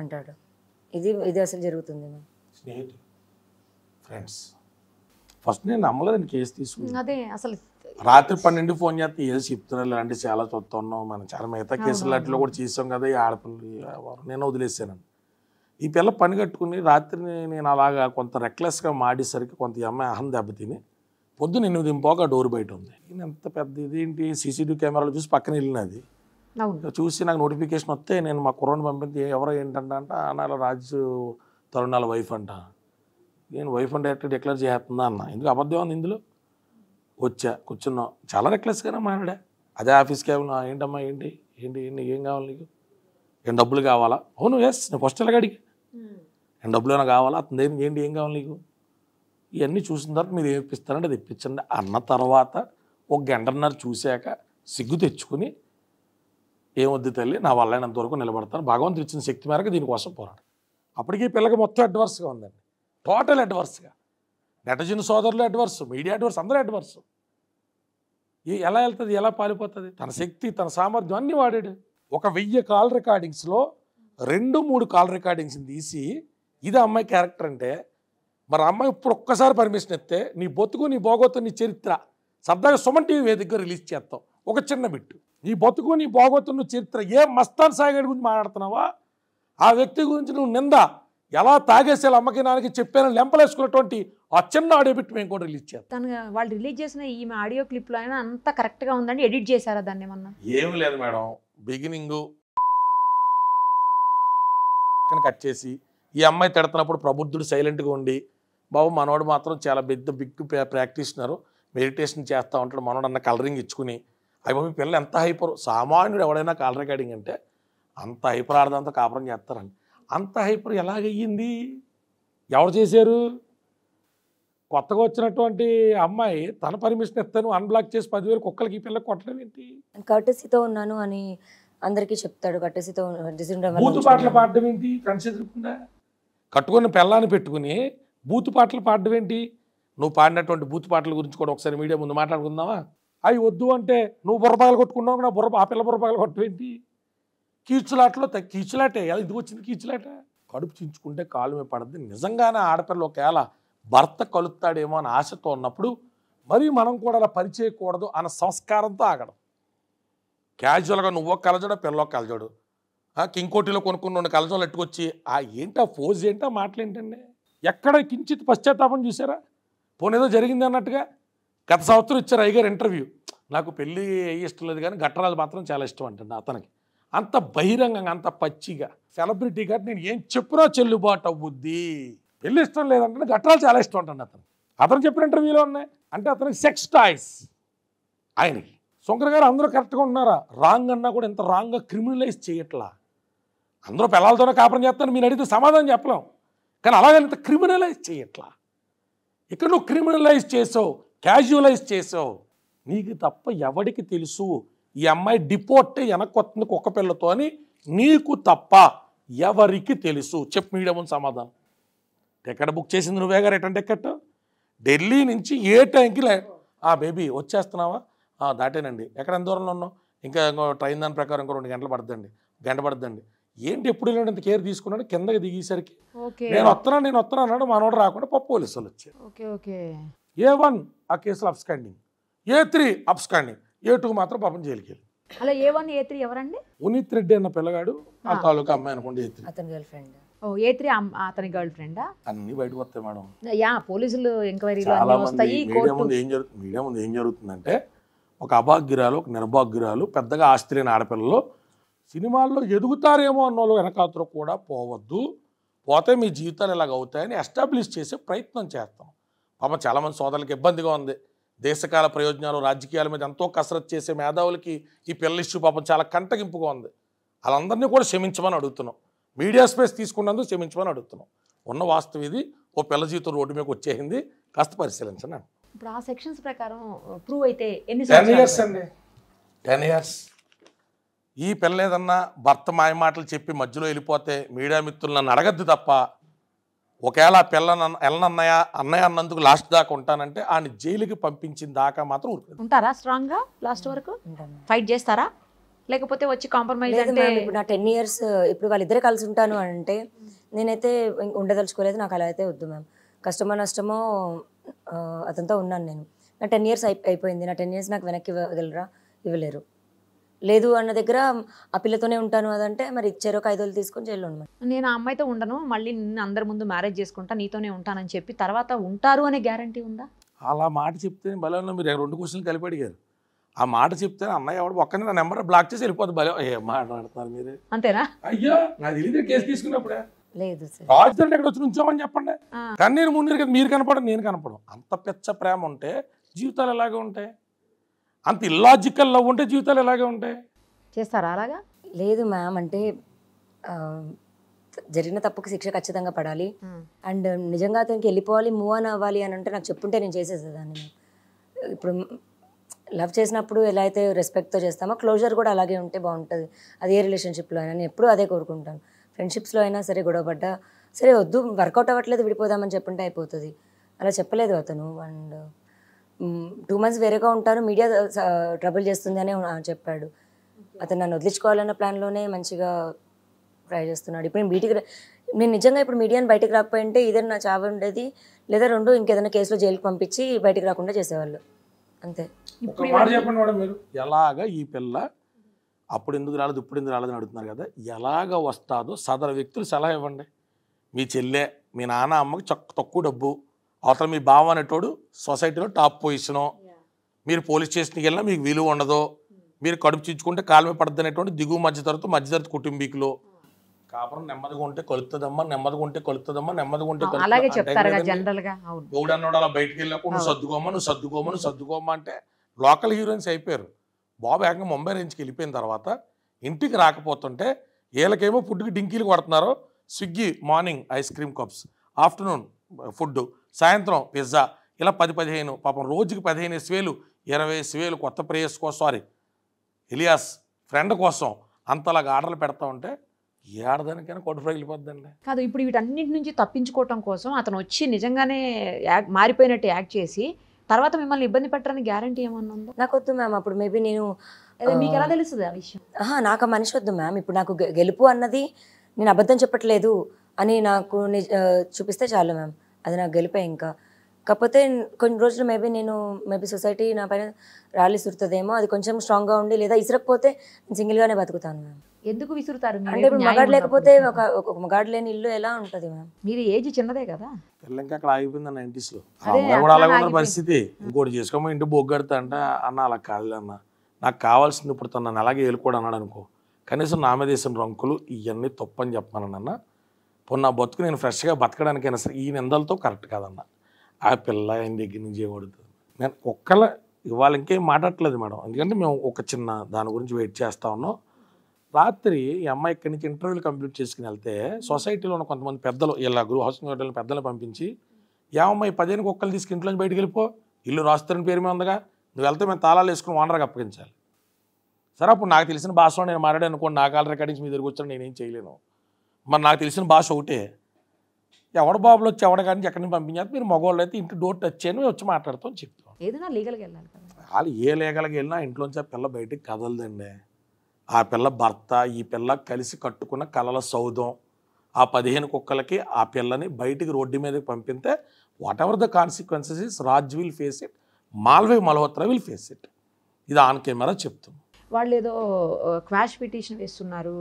అంటాడు. ఇది అసలు జరుగుతుంది. స్నేహితులు, ఫ్రెండ్స్, ఫస్ట్ నేను నమ్మలేదని కేసు తీసుకున్నాను. అదే అసలు రాత్రి 12 ఫోన్ చేస్తే ఏదో చెప్తున్నారు, ఇలాంటి చాలా చూస్తున్నాం, మనం చాలా మిగతా కేసులు అట్లా కూడా చేసాం కదా, ఈ ఆడపిల్లలు నేను వదిలేసాను. ఈ పిల్ల పని కట్టుకుని రాత్రి నేను అలాగా కొంత రెక్లెస్గా మాడేసరికి కొంత అమ్మాయి అహం దెబ్బతిని పొద్దున 8:00 డోర్ బయట ఉంది. ఎంత పెద్ద ఇదేంటి, సీసీటీవీ కెమెరాలు చూసి పక్కన వెళ్ళినది చూసి నాకు నోటిఫికేషన్ వస్తే నేను మా కుర్రని పంపించి ఎవరో ఏంటంటే అనాల రాజు తరుణాల వైఫ్ అంట. నేను వైఫ్ అంటే డైరెక్ట్ డిక్లేర్ చేస్తుందా అన్న, ఎందుకు అబద్ధం ఉంది ఇందులో. వచ్చా కూర్చున్నాం, చాలా రెక్లెస్గానే మాట్లాడా. అదే ఆఫీస్కి ఏమన్నా ఏంటమ్మా ఏంటి ఏంటి ఏంటి ఏం కావాలి నీకు, ఏం డబ్బులు కావాలా? అవును ఎస్, నేను ఫస్ట్ ఎలాగ అడిగి ఏం డబ్బులు ఏమైనా కావాలా, అతను ఏంటి ఏం కావాలి నీకు, ఇవన్నీ చూసిన తర్వాత మీరు ఏమి ఇప్పిస్తారంటే అది ఇప్పించండి అన్న తర్వాత 1 గంటన్నర చూశాక సిగ్గు తెచ్చుకుని ఏమొద్దు తల్లి, నా వల్ల అయినంతవరకు నిలబడతాను, భగవంతుడు ఇచ్చిన శక్తి మేరకు దీనికోసం పోరాడు. అప్పటికీ పిల్లకి మొత్తం అడ్వర్స్గా ఉందండి, టోటల్ అడ్వర్స్గా. నెటజిన్ సోదరులు అడ్వర్స్, మీడియా అడ్వర్స్, అందరూ అడ్వర్స్. ఎలా వెళ్తుంది, ఎలా పాలిపోతుంది? తన శక్తి, తన సామర్థ్యం అన్నీ వాడాడు. ఒక 1000 కాల్ రికార్డింగ్స్లో 2-3 కాల్ రికార్డింగ్స్ని తీసి ఇది అమ్మాయి క్యారెక్టర్ అంటే, మరి అమ్మాయి ఇప్పుడు ఒక్కసారి పర్మిషన్ ఇస్తే నీ బతుకు, నీ బోగొత్తు, నీ చరిత్ర సరదాగా సుమన్ టీవీ వేదికగా రిలీజ్ చేస్తాం. ఒక చిన్న బిట్టు, నీ బతుకు, నీ బోగొత్తు, నువ్వు చరిత్ర, ఏ మస్తాన్ సాయిగడి గురించి మాట్లాడుతున్నావా, ఆ వ్యక్తి గురించి నువ్వు నింద ఎలా తాగేసేలా అమ్మకి నాన్నకి చెప్పానని లెంపలేసుకున్నటువంటి ఆ చిన్న ఆడియో బిట్ మేము కూడా రిలీజ్ చేస్తాం. తను వాళ్ళు రిలీజ్ చేసిన ఈమె ఆడియో క్లిప్లో అయినా అంత కరెక్ట్గా ఉందండి, ఎడిట్ చేశారా దాన్ని ఏమన్నా? ఏమి లేదు మేడం, బిగినింగ్ కట్ చేసి ఈ అమ్మాయి తిడుతున్నప్పుడు ప్రబుద్ధుడు సైలెంట్గా ఉండి, బాబు మనోడు మాత్రం చాలా బిగ్ ప్రాక్టీషనరు, మెడిటేషన్ చేస్తూ ఉంటాడు మనోడు అన్న కలరింగ్ ఇచ్చుకుని, అవి పిల్లలు ఎంత హైపర్, సామాన్యుడు ఎవడైనా కాల్ రికార్డింగ్ అంటే అంత హైపర్ ఆడదంతా కాపురం చేస్తారండి. అంత హైపర్ ఎలాగయ్యింది, ఎవరు చేశారు? కొత్తగా వచ్చినటువంటి అమ్మాయి తన పర్మిషన్ ఇస్తాను అన్బ్లాక్ చేసి 10,000 కుక్కలకి ఈ పిల్లకి కొట్టడం ఏంటి? కర్టసీతో ఉన్నాను అని అందరికీ చెప్తాడు. కర్టసీతో బూతు పాటలు పాడడం ఏంటి? ఫ్రెండ్స్ ఎదురుకుండా కట్టుకున్న పిల్లాన్ని పెట్టుకుని బూతు పాటలు పాడడం ఏంటి? నువ్వు పాడినటువంటి బూతు పాటల గురించి కూడా ఒకసారి మీడియా ముందు మాట్లాడుకుందామా? అవి వద్దు అంటే నువ్వు బుర్రపాయలు కొట్టుకున్నావు, నా ఆ పిల్ల బుర్రపాయలు కొట్టవేంటి? కీచులాటలో కీచులాటే, ఇది వచ్చింది కీచులాట. కడుపు చించుకుంటే కాలు మీద పడద్ది. నిజంగానే ఆడపిల్ల ఒకవేళ భర్త కలుస్తాడేమో అని ఆశతో ఉన్నప్పుడు మరి మనం కూడా అలా పరిచేయకూడదు అన్న సంస్కారంతో ఆగడం. క్యాజువల్గా నువ్వో కలజోడు పిల్లో కలజోడు, కింకోటిలో కొనుక్కున్న కలజోలు ఎట్టుకొచ్చి ఏంటి ఆ ఫోజ్ ఏంటి ఆ మాటలు ఏంటండి? ఎక్కడ కించిత్ పశ్చాత్తాపం చూసారా? పోనేదో జరిగింది అన్నట్టుగా. గత సంవత్సరం ఇచ్చారు అయ్యగారు ఇంటర్వ్యూ, నాకు పెళ్ళి ఇష్టం లేదు కానీ గట్టరాజు మాత్రం చాలా ఇష్టం అంటండి అతనికి. అంత బహిరంగంగా అంత పచ్చిగా సెలబ్రిటీగా నేను ఏం చెప్పినా చెల్లుబాటు అవ్వుద్ది. పెళ్ళి ఇష్టం లేదంటే గట్టరాజు చాలా ఇష్టం అంటండి అతను చెప్పిన ఇంటర్వ్యూలో ఉన్నాయి. అంటే అతనికి సెక్స్ టాయ్స్ ఆయనకి. శంకర్ గారు అందరూ కరెక్ట్గా ఉన్నారా? రాంగ్ అన్నా కూడా ఇంత రాంగ్గా క్రిమినలైజ్ చేయట్లా. అందరూ పిల్లలతోనే కాపురం చేస్తాను మీరు అడిగితే సమాధానం చెప్పలేం, కానీ అలాగే ఇంత క్రిమినలైజ్ చేయట్లా. ఇక్కడ నువ్వు క్రిమినలైజ్ చేసావు, క్యాజువలైజ్ చేసావు. నీకు తప్ప ఎవడికి తెలుసు ఈ అమ్మాయి డిపోర్ట్ వెనక్కి వస్తుంది కుక్క పిల్లతో అని? నీకు తప్ప ఎవరికి తెలుసు? చెప్పు మీడియా ముందు సమాధానం. టికెట్ బుక్ చేసింది నువ్వేగా, రిటర్న్ టికెట్. ఢిల్లీ నుంచి ఏ టైంకి బేబీ వచ్చేస్తున్నావా? దాటేనండి. ఎక్కడ ఎంత దూరంలో ఉన్నావు? ఇంకా ట్రైన్ దాని ప్రకారం ఇంకో 2 గంటలు పడుతుందండి, గంట పడుతుందండి. ఏంటి ఎప్పుడు ఇలాంటి కేర్ తీసుకున్నాడు? కిందకి దిగేసరికి నేను వస్తున్నా అన్నాడు. మనోడు రాకుండా పోలీసు వాళ్ళు వచ్చారు. A1 ఆ కేసులో అబ్స్కాండింగ్, A3 అబ్స్కాండింగ్, A2 మాత్రం పాపం జైలుకి వెళ్ళి. అలా A1 A3 ఎవరండి? ఉనీత్ రెడ్డి అన్న పిల్లగాడు, ఆ తాలూకా అమ్మాయి అనుకోండి A3. అతని గర్ల్ ఫ్రెండ్. A3 అతని గర్ల్ ఫ్రెండా? అన్ని బయటకు వస్తాయి మేడం. పోలీసులు ఎంక్వైరీలో చాలా అన్ని మంది వస్తాయి. మీడియా ముందు ఏం జరుగుతుందంటే, ఒక అభాగ్యురాలు ఒక నిర్భాగ్యురాలు పెద్దగా ఆస్తి లేని ఆడపిల్లలు సినిమాల్లో ఎదుగుతారేమో అన్న వాళ్ళు వెనకాతలో కూడా పోవద్దు, పోతే మీ జీవితాలు ఇలాగ అవుతాయని ఎస్టాబ్లిష్ చేసే ప్రయత్నం చేస్తాం. పాపం చాలామంది సోదరులకు ఇబ్బందిగా ఉంది. దేశకాల ప్రయోజనాలు రాజకీయాల మీద ఎంతో కసరత్తు చేసే మేధావులకి ఈ పిల్లల ఇష్యూ పాపం చాలా కంటగింపుగా ఉంది. వాళ్ళందరినీ కూడా క్షమించమని అడుగుతున్నాం. మీడియా స్పేస్ తీసుకున్నందుకు క్షమించమని అడుగుతున్నాం. ఉన్న వాస్తవం ఇది. ఓ పిల్ల జీవితం రోడ్డు మీదకి వచ్చేసింది, కాస్త పరిశీలించండి. ఇప్పుడు ఆ సెక్షన్స్ ప్రకారం ప్రూవ్ అయితే ఎన్ని 10 years అండి, 10 years. ఈ పిల్ల ఏదన్నా భర్త మాయ మాటలు చెప్పి మధ్యలో వెళ్ళిపోతే మీడియా మిత్రులు నన్ను అడగద్దు తప్ప, ఒకవేళ ఆ పిల్ల అన్నయ్య అన్నందుకు లాస్ట్ దాకా ఉంటానంటే ఆయన జైలుకి పంపించిన దాకా మాత్రం ఉంటారా? స్ట్రాంగ్ గా లాస్ట్ వరకు ఫైట్ చేస్తారా? లేకపోతే వచ్చి కాంప్రమైజ్ అంటే? ఇప్పుడు నా 10 years ఇప్పుడు వాళ్ళిద్దరే కలిసి ఉంటాను అంటే నేనైతే ఉండదలుచుకోలేదు. నాకు అలా అయితే వద్దు మ్యామ్. కష్టమో నష్టమో అతనితో ఉన్నాను నేను. నా 10 years అయిపోయింది. నా 10 years నాకు వెనక్కి వదలరా? ఇవ్వలేరు. లేదు అన్న దగ్గర ఆ పిల్లతోనే ఉంటాను అదంటే మరి ఇచ్చారు, ఒక 5 రోజులు తీసుకొని జైల్లో ఉన్నాను. నేను ఆ అమ్మాయితో ఉండను, మళ్ళీ నిన్ను అందరి ముందు మ్యారేజ్ చేసుకుంటా, నీతోనే ఉంటానని చెప్పి తర్వాత ఉంటారు అనే గ్యారంటీ ఉందా? అలా మాట చెప్తే భలే మీరు 2 క్వశ్చన్లు కలిపి అడిగారు. ఆ మాట చెప్తే అన్నయ్య ఎవడు ఒక్కనే నా నెంబర్ బ్లాక్ చేసి వెళ్ళిపోతుంది. భలే ఏ మాట్లాడుతున్నారు మీరు? అంతేనా? అయ్యో నాకు తెలియదు కేసు తీసుకున్నప్పుడే. లేదు సార్, రాజధాని ఎక్కడ వచ్చి నుంచోమని చెప్పండి. కానీ నేను ముందు కదా మీరు కనపడం, నేను కనపడం. అంత పెచ్చ ప్రేమ ఉంటే జీవితాలు ఎలాగే ఉంటాయి? అంత ఇల్లాజికల్ లవ్ ఉంటే జీవితాలు ఎలాగే ఉంటాయి? చేస్తారా అలాగా? లేదు మ్యామ్. అంటే జరిగిన తప్పుకి శిక్ష ఖచ్చితంగా పడాలి. అండ్ నిజంగా అతనికి వెళ్ళిపోవాలి, మూవ్ ఆన్ అవ్వాలి అని అంటే నాకు చెప్పుంటే నేను చేసేసేదాన్ని. ఇప్పుడు లవ్ చేసినప్పుడు ఎలా అయితే రెస్పెక్ట్తో చేస్తామో క్లోజర్ కూడా అలాగే ఉంటే బాగుంటుంది. అది ఏ రిలేషన్షిప్లో అయినా నేను ఎప్పుడూ అదే కోరుకుంటాను. ఫ్రెండ్షిప్స్లో అయినా సరే, గొడవపడ్డా సరే, వద్దు వర్కౌట్ అవ్వట్లేదు విడిపోదామని చెప్పుంటే అయిపోతుంది. అలా చెప్పలేదు అతను. అండ్ 2 months వేరేగా ఉంటాను, మీడియా ట్రబుల్ చేస్తుంది అని చెప్పాడు. అతను నన్ను వదిలించుకోవాలన్న ప్లాన్లోనే మంచిగా ట్రై చేస్తున్నాడు. ఇప్పుడు నేను నిజంగా ఇప్పుడు మీడియాని బయటకు రాకపోయింటే ఏదైనా నా చావు ఉండేది, లేదా 2 ఇంకేదైనా కేసులో జైలుకి పంపించి బయటకు రాకుండా చేసేవాళ్ళు. అంతే. ఒక మాట చెప్పండి మేడం, మీరు ఎలాగ ఈ పిల్ల అప్పుడు ఎందుకు రాలేదు ఇప్పుడు ఎందుకు రాలేదని అడుగుతున్నారు కదా, ఎలాగ వస్తాదో సదరు వ్యక్తులు సలహా ఇవ్వండి. మీ చెల్లె, మీ నాన్న అమ్మకి తక్కువ డబ్బు, అవతల మీ బావ అనేటోడు సొసైటీలో టాప్ పొజిషను, మీరు పోలీస్ స్టేషన్కి వెళ్ళినా మీకు విలువ ఉండదు, మీరు కడుపు చించుకుంటే కాలమే పడుతుంది అనేటువంటి దిగువ మధ్యతరగతి కుటుంబీకులు. కాపురం నెమ్మదిగా ఉంటే కలుతుందమ్మా, నెమ్మదిగా ఉంటే కలుతుందమ్మా, నెమ్మదిగా ఉంటే గౌడన్నోడు అలా బయటకు వెళ్ళినప్పుడు నువ్వు సర్దుకోమా అంటే లోకల్ హీరోయిన్స్ అయిపోయారు. బాబు ఏకంగా ముంబై రేంజ్కి వెళ్ళిపోయిన తర్వాత ఇంటికి రాకపోతుంటే వీళ్ళకేమో ఫుడ్కి డింకీలు కొడుతున్నారు. Swiggy morning ice cream cups, afternoon food, సాయంత్రం పిజ్జా, ఇలా 10-15 పాపం రోజుకి 15,000 20,000 కొత్త ప్రేయస్ కోసం, ఇలియాస్ ఫ్రెండ్ కోసం అంతలాగా ఆర్డర్లు పెడతా ఉంటే ఏడదానికైనా కొట్టు వెళ్ళిపోద్దండి. కాదు, ఇప్పుడు వీటన్నిటి నుంచి తప్పించుకోవటం కోసం అతను వచ్చి నిజంగానే మారిపోయినట్టు యాక్ట్ చేసి తర్వాత మిమ్మల్ని ఇబ్బంది పెట్టడానికి గ్యారంటీ ఏమన్నా ఉందా? నాకు వద్దు మ్యామ్. అప్పుడు మేబీ నేను మీకు ఎలా తెలుస్తుంది ఆ విషయం? నాకు ఆ మనిషి వద్దు మ్యామ్. ఇప్పుడు నాకు గెలుపు అన్నది నేను అబద్ధం చెప్పట్లేదు అని నాకు చూపిస్తే చాలు మ్యామ్. అది నాకు గెలిపే. ఇంకా కాకపోతే కొన్ని రోజులు మేబీ సొసైటీ నా పైన రాళ్ళు ఇసురుతుందేమో, అది కొంచెం స్ట్రాంగ్గా ఉండి, లేదా ఇసురకపోతే నేను సింగిల్గానే బతుకుతాను మ్యామ్. ఎందుకు విసురుతారు? అంటే ఇప్పుడు మగాడు లేకపోతే ఒక మగాడు లేని ఇల్లు ఎలా ఉంటుంది మ్యామ్? మీరు ఏజ్ చిన్నదే కదా. పిల్ల ఇంకా అక్కడ ఆగిపోయింది 90s కూడా అలాగే ఉన్న పరిస్థితి. ఇంకోటి చేసుకోమో ఇంటి బొగ్గడతా అంటే అన్న అలా కాదు అన్న, నాకు కావాల్సింది ఇప్పుడు తను నన్ను అలాగే వెళ్ళిపోడు అన్నాడు అనుకో, కనీసం నా మీద వేసిన రంకులు ఇవన్నీ తప్పని చెప్పానన్న. ఇప్పుడు నా బతుకు నేను ఫ్రెష్గా బతకడానికైనా సరే ఈ నిందలతో కరెక్ట్ కాదన్న. ఆ పిల్ల ఆయన దగ్గర నుంచి ఏమడుతుంది. నేను ఒక్కళ్ళ ఇవాళ ఇంకేం మాట్లాడట్లేదు మేడం, ఎందుకంటే మేము ఒక చిన్న దాని గురించి వెయిట్ చేస్తా ఉన్నాం. రాత్రి ఈ అమ్మాయి ఇక్కడి నుంచి ఇంటర్వ్యూలు కంప్లీట్ చేసుకుని వెళ్తే సొసైటీలో ఉన్న కొంతమంది పెద్దలు ఇలా గృహ హౌసింగ్ హోటల్ పెద్దలు పంపించి, ఏమమ్మాయి 15 కుక్కలు తీసుకు ఇంట్లోంచి బయటకు వెళ్ళిపో, ఇల్లు రాస్తారని పేరు మీద ఉందిగా, నువ్వు వెళ్తే మేము తాళాలు వేసుకుని ఓనర్కి అప్పగించాలి. సరే అప్పుడు నాకు తెలిసిన భాషలో నేను మాట్లాడాను అనుకోండి, నా కాల్ రికార్డింగ్స్ మీ దగ్గరికి వచ్చాను, నేనేం చేయలేను. మరి నాకు తెలిసిన భాష ఒకటే, ఎవడ బాబులు వచ్చి ఎవడ కానీ ఎక్కడి నుంచి పంపించారు, మీరు మగవాళ్ళు అయితే ఇంటి డోర్ టచ్ చేయని వచ్చి మాట్లాడుతాం చెప్తాం. ఏదైనా లీగల్గా వెళ్ళాలి కదా. వాళ్ళు ఏ లీగల్గా వెళ్ళినా ఇంట్లోంచి ఆ పిల్ల బయటికి కదలదండి. ఆ పిల్ల భర్త ఈ పిల్ల కలిసి కట్టుకున్న కలల సౌధం, ఆ 15 కుక్కలకి ఆ పిల్లని బయటికి రోడ్డు మీదకి పంపితే whatever the consequences is Raj will face it, Malvi Malhotra will face it. ఇది ఆన్ కెమెరా చెప్తాం. వాళ్ళు ఏదో క్వాష్ పిటిషన్ వేస్తున్నారు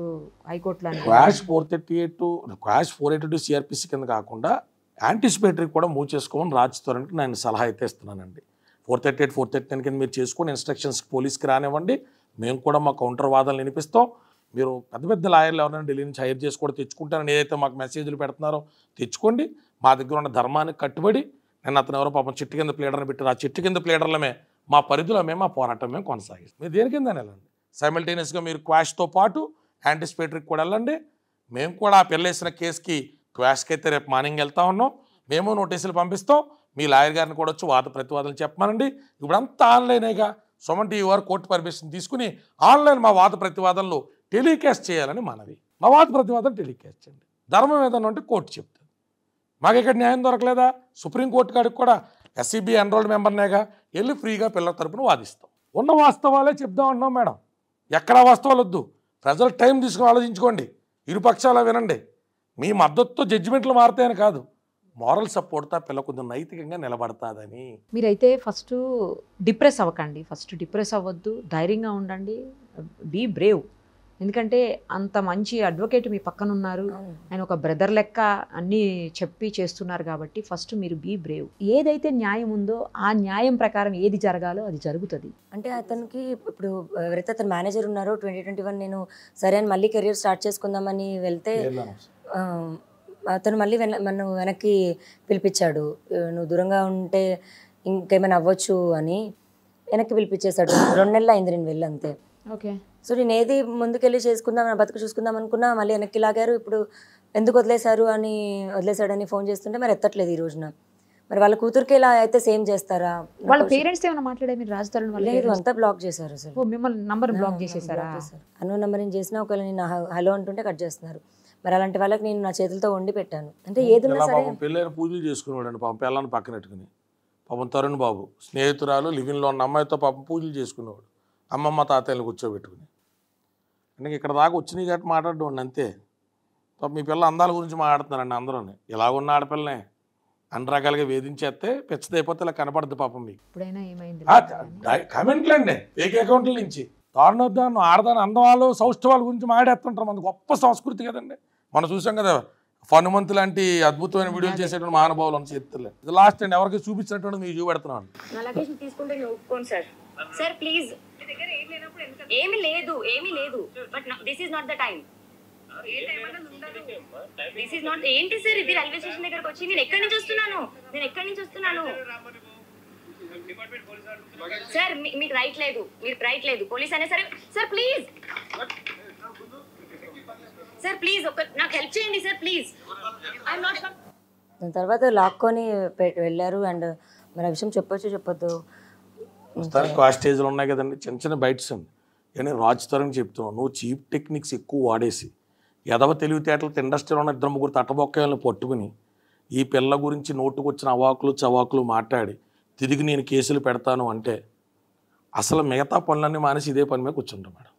హైకోర్టులో. క్వాష్ 482 సిఆర్పిసి కింద కాకుండా యాంటిసిపేటరీ కూడా మూవ్ చేసుకోమని రాజ్ తరుణ్కి నేను సలహా అయితే ఇస్తున్నానండి. 438, 439 కింద మీరు చేసుకొని ఇన్స్ట్రక్షన్స్ పోలీస్కి రానివ్వండి, మేము కూడా మా కౌంటర్ వాదనలు వినిపిస్తాం. మీరు పెద్ద పెద్ద లాయర్లు ఎవరైనా ఢిల్లీ నుంచి హైర్ చేసి కూడా తెచ్చుకుంటారని ఏదైతే మాకు మెసేజ్లు పెడుతున్నారో తెచ్చుకోండి. మా దగ్గర ఉన్న ధర్మానికి కట్టుబడి, నేను అతను ఎవరో పాపం చెట్టు కింద ప్లేడర్ని పెట్టారు, ఆ చెట్టు కింద ప్లేడర్లమే మా పరిధిలో మా పోరాటం మేము కొనసాగిస్తాం. మీరు దేని కింద వెళ్ళండి, సైమల్టేనియస్గా మీరు క్వాష్తో పాటు యాంటిసిపేటరీకి కూడా వెళ్ళండి. మేము కూడా ఆ పిల్లేసిన కేసుకి క్వాష్కి అయితే రేపు మార్నింగ్ వెళ్తా ఉన్నాం. మేము నోటీసులు పంపిస్తాం. మీ లాయర్ గారిని కూడా వచ్చి వాద ప్రతివాదనలు చెప్పమనండి. ఇప్పుడంతా ఆన్లైనేగా, సుమన్ టీవీ వారు కోర్టు పర్మిషన్ తీసుకుని ఆన్లైన్ మా వాద ప్రతివాదనలు టెలికాస్ట్ చేయాలని మనవి. మా వాద ప్రతివాదన టెలికాస్ట్ చేయండి. ధర్మం ఏదన్నా ఉంటే కోర్టు చెప్తుంది. మాకు ఇక్కడ న్యాయం దొరకలేదా, సుప్రీంకోర్టు కాడికి కూడా ఎస్సీబీ ఎన్రోల్డ్ మెంబర్నేగా వెళ్ళి ఫ్రీగా పిల్లల తరపున వాదిస్తాం. ఉన్న వాస్తవాలే చెప్దాం అంటున్నాం మేడం. ఎక్కడా వాస్తవాలు వద్దు, ప్రజలు టైం తీసుకుని ఆలోచించుకోండి, ఇరుపక్షాలు వినండి. మీ మద్దతుతో జడ్జిమెంట్లు మారుతాయని కాదు, మారల్ సపోర్ట్తో పిల్ల కొంచెం నైతికంగా నిలబడతాదని. మీరైతే ఫస్ట్ డిప్రెస్ అవ్వకండి, ఫస్ట్ డిప్రెస్ అవ్వద్దు, ధైర్యంగా ఉండండి, బీ బ్రేవ్. ఎందుకంటే అంత మంచి అడ్వకేట్ మీ పక్కన ఉన్నారు, ఆయన ఒక బ్రదర్ లెక్క అన్నీ చెప్పి చేస్తున్నారు కాబట్టి ఫస్ట్ మీరు బీ బ్రేవ్. ఏదైతే న్యాయం ఉందో ఆ న్యాయం ప్రకారం ఏది జరగాలో అది జరుగుతుంది. అంటే అతనికి ఇప్పుడు ఎవరైతే అతను మేనేజర్ ఉన్నారో 2021 నేను సరే అని మళ్ళీ కెరీర్ స్టార్ట్ చేసుకుందామని వెళ్తే అతను మళ్ళీ నన్ను వెనక్కి పిలిపించాడు. నువ్వు దూరంగా ఉంటే ఇంకేమైనా అవ్వచ్చు అని వెనక్కి పిలిపించేశాడు. 2 నెలలు అయింది నేను వెళ్ళి అంతే. ఓకే. సో నేను ఏది ముందుకెళ్ళి చేసుకుందాం, నా బతుకు చూసుకుందాం అనుకున్నా, మళ్ళీ వెనక్కి లాగారు. ఇప్పుడు ఎందుకు వదిలేశాడని ఫోన్ చేస్తుంటే మరి ఎత్తట్లేదు ఈ రోజున. మరి వాళ్ళ కూతురికి ఇలా అయితే సేమ్ చేస్తారా? వాళ్ళ పేరెంట్స్ ఏమైనా మాట్లాడే మీరు రాజ్ తరుణ్ వాళ్ళు? లేదు, అంతా బ్లాక్ చేశారు. అసలు మిమ్మల్ని నంబర్ బ్లాక్ చేసేసారా? అన్నో నెంబర్ నేను చేసినా ఒకవేళ నేను హలో అంటుంటే కట్ చేస్తున్నారు. మరి అలాంటి వాళ్ళకి నేను నా చేతులతో వండి పెట్టాను. అంటే ఏదైనా సరే పెళ్ళైన పూజలు చేసుకునేవాడు పాపం, పిల్లల్ని పక్కన పెట్టుకుని. పాపం తరుణ్ బాబు స్నేహితురాలు లివింగ్లో ఉన్న అమ్మాయితో పాపం పూజలు చేసుకునేవాడు, అమ్మమ్మ తాతయ్యలు కూర్చోబెట్టుకుని. అంటే ఇక్కడ దాకా వచ్చినాయి కాబట్టి మాట్లాడడం అంతే. పాపం మీ పిల్ల అందాల గురించి మాట్లాడుతున్నారండి అందరూ. ఇలాగున్న ఆడపిల్లనే అన్ని రకాలుగా వేధించేస్తే పెచ్చదైపోతే ఇలా కనపడద్దు పాపం మీకు. ఇప్పుడైనా ఏమైంది కామెంట్లు అండి ఫేక్ అకౌంట్ల నుంచి. తాడునొద్దాను ఆడదాను అందవాళ్ళు సౌష్ఠవాళ్ళ గురించి మాట్లాడుతుంటారు. మన గొప్ప సంస్కృతి కదండి. మనం చూసాం కదా హనుమంతు లాంటి అద్భుతమైన వీడియోలు చేసేటువంటి మహానుభావులు అని చేతులే. ఇది లాస్ట్ అండ్ ఎవరికి చూపించినటువంటి మీకు చూపెడుతున్నాను. ఏమీ లేదు but this is not the time. This is not. ఏంటి సార్ ఇది? రైల్వే స్టేషన్ దగ్గరకు వచ్చి నేను ఎక్కడి నుంచి వస్తున్నాను సార్? మీకు రైట్ లేదు, మీరు రైట్ లేదు. పోలీస్ అనే సరే సార్ ప్లీజ్ నాకు హెల్ప్ చేయండి సార్ ప్లీజ్. I'm not. దాని తర్వాత లాక్కొని వెళ్ళారు. అండ్ మరి ఆ విషయం చెప్పొద్దు ఆ స్టేజ్లో ఉన్నాయి కదండి చిన్న చిన్న బైట్స్ అండి. కానీ రాజ్ తరుణ్ చెప్తున్నావు, నువ్వు చీప్ టెక్నిక్స్ ఎక్కువ వాడేసి ఎదవ తెలివితేటలతో ఇండస్ట్రీలో ఉన్న 2-3 తట్టబొక్కలను పట్టుకుని ఈ పిల్ల గురించి నోటుకొచ్చిన అవాకులు చవాకులు మాట్లాడి తిరిగి నేను కేసులు పెడతాను అంటే అసలు మిగతా పనులన్నీ మానేసి ఇదే పని మీద కూర్చుంటాం మేడం.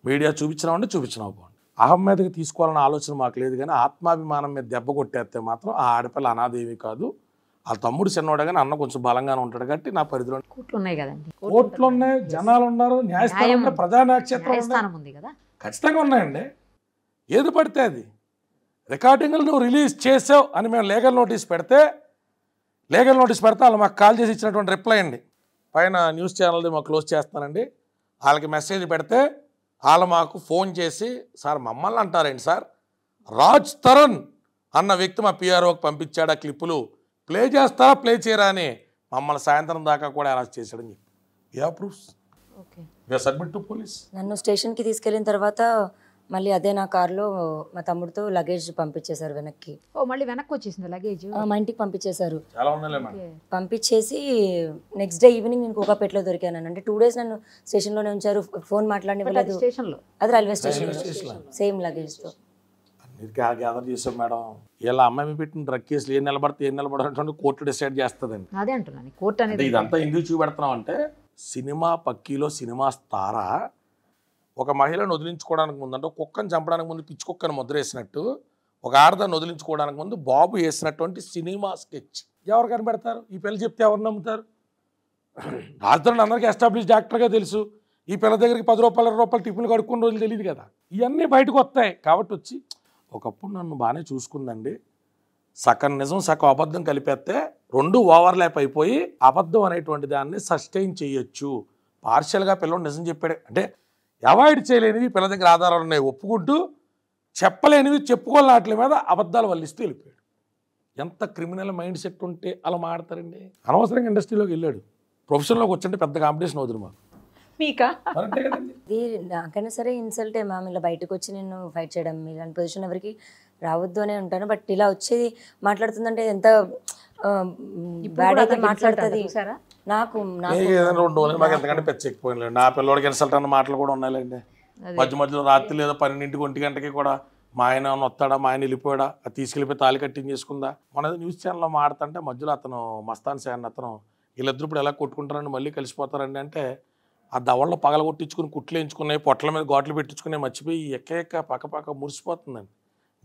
మీడియా చూపించినామంటే చూపించినావు బాగుంది. అహం మీదకి తీసుకోవాలన్న ఆలోచన మాకు లేదు. కానీ ఆత్మాభిమానం మీద దెబ్బ కొట్టేస్తే మాత్రం ఆ ఆడపిల్ల అనాదేవి కాదు, వాళ్ళ తమ్ముడు చిన్నవాడు కానీ అన్న కొంచెం బలంగానే ఉంటాడు కాబట్టి నా పరిధిలో కోర్టులు ఉన్నాయి కదండి, కోర్టులు ఉన్నాయి, జనాలు ఉన్నారు, న్యాయస్థానం ఉన్నాయి, ప్రజాక్షేత్రం న్యాయస్థానం ఉంది కదా. ఖచ్చితంగా ఉన్నాయండి. ఏది పడితే అది రికార్డింగ్లు నువ్వు రిలీజ్ చేసావు అని మేము లీగల్ నోటీస్ పెడితే వాళ్ళు మాకు కాల్ చేసి ఇచ్చినటువంటి రిప్లై అండి. పైన న్యూస్ ఛానల్ది మాకు క్లోజ్ చేస్తానండి. వాళ్ళకి మెసేజ్ పెడితే వాళ్ళు మాకు ఫోన్ చేసి, సార్ మమ్మల్ని అంటారేంటి సార్, రాజ్ తరుణ్ అన్న వ్యక్తి మా పిఆర్ఓకి పంపించాడు, ఆ క్లిప్పులు ప్లే చేస్తారా ప్లే చేయరా అని మమ్మల్ని సాయంత్రం దాకా కూడా అరెస్ట్ చేశాడని చెప్పి ప్రూఫ్స్ సబ్మిట్ టు పోలీస్. నన్ను స్టేషన్కి తీసుకెళ్ళిన తర్వాత మళ్ళీ అదే నా కార్లో మా తమ్ముడితో లగేజ్ పంపించేశారు వెనక్కి. మళ్ళీ వెనక్కి వచ్చేసింది లగేజ్, మా ఇంటికి పంపించేశారు. చాలా ఉన్నాయి పంపించేసి నెక్స్ట్ డే ఈవినింగ్ నేను కోకాపేటలో దొరికాను. అంటే 2 days నన్ను స్టేషన్లోనే ఉంచారు, ఫోన్ మాట్లాడనివ్వలేదు. స్టేషన్లో అది రైల్వే స్టేషన్లో సేమ్ లగేజ్తో. గ్యాదర్ చేసాం మేడం. ఇలా అమ్మాయి పెట్టిన డ్రగ్ కేసులు ఏం నిలబడటువంటి కోర్టు డిసైడ్ చేస్తుందండి. అదే అంటున్నాను, కోర్టు అనేది. ఇదంతా ఎందుకు చూపెడుతున్నాం అంటే, సినిమా పక్కీలో సినిమా తారా ఒక మహిళను వదిలించుకోవడానికి ముందు, అంటే కుక్కను చంపడానికి ముందు పిచ్చి కుక్కను ముద్ర వేసినట్టు, ఒక ఆడదాన్ని వదిలించుకోవడానికి ముందు బాబు వేసినటువంటి సినిమా స్కెచ్ ఎవరు కనిపెడతారు? ఈ పిల్ల చెప్తే ఎవరు నమ్ముతారు? రాజధాని అందరికీ ఎస్టాబ్లిష్ డాక్టర్గా తెలుసు. ఈ పిల్ల దగ్గరికి 10 రూపాయలు 20 రూపాయలు టిఫిన్లు కడుక్కున్న రోజులు తెలియదు కదా. ఇవన్నీ బయటకు వస్తాయి కాబట్టి వచ్చి, ఒకప్పుడు నన్ను బాగానే చూసుకుందండి, సగం నిజం సగం అబద్ధం కలిపేస్తే 2 ఓవర్లాప్ అయిపోయి అబద్ధం అనేటువంటి దాన్ని సస్టైన్ చేయొచ్చు. పార్షియల్గా పిల్లలు నిజం చెప్పాడు అంటే అవాయిడ్ చేయలేనివి పిల్ల దగ్గర ఆధారాలు ఉన్నాయి ఒప్పుకుంటూ, చెప్పలేనివి చెప్పుకోలేని వాటి మీద అబద్ధాలు వల్లిస్తూ వెళ్ళిపోయాడు. ఎంత క్రిమినల్ మైండ్ సెట్ ఉంటే అలా మాడతారండి. అనవసరంగా ఇండస్ట్రీలోకి వెళ్ళాడు. ప్రొఫెషన్లోకి వచ్చంటే పెద్ద కాంపిటీషన్ అవుతుంది మాకు. మీకా ఇది నాకైనా సరే ఇన్సల్టే మ్యామ్. ఇలా బయటకు వచ్చి నేను ఫైట్ చేయడం, ఇలాంటి పొజిషన్ ఎవరికి రావద్దు అనే ఉంటాను. బట్ ఇలా వచ్చేది మాట్లాడుతుందంటే ఎంత బ్యాడ్ అయితే మాట్లాడుతుంది. నాకు 2 రోజులు మాకు ఎంతకంటే పెచ్చెక్కిపోయింది. నా పిల్లడికి ఇన్సల్ట్ అన్న మాటలు కూడా ఉన్నాయండి. మధ్యలో రాత్రి లేదా 12 1 గంటకి కూడా మా ఆయన వస్తాడా, మా ఆయన వెళ్ళిపోయాడా, అది తీసుకెళ్ళిపోయి తాళి కట్టించేసుకుందా. మన న్యూస్ ఛానల్లో మాడుతుంటే మధ్యలో అతను మస్తాన్ సార్ అతను, వీళ్ళిద్దరు ఇప్పుడు ఎలా కొట్టుకుంటారండి, మళ్ళీ కలిసిపోతారండి అంటే, ఆ దవళ్ళలో పగల కొట్టించుకుని కుట్లు వేయించుకున్నాయి, పొట్ల మీద ఘాట్లు పెట్టించుకుని మర్చిపోయి ఎక్క పక్క మురిసిపోతుందండి.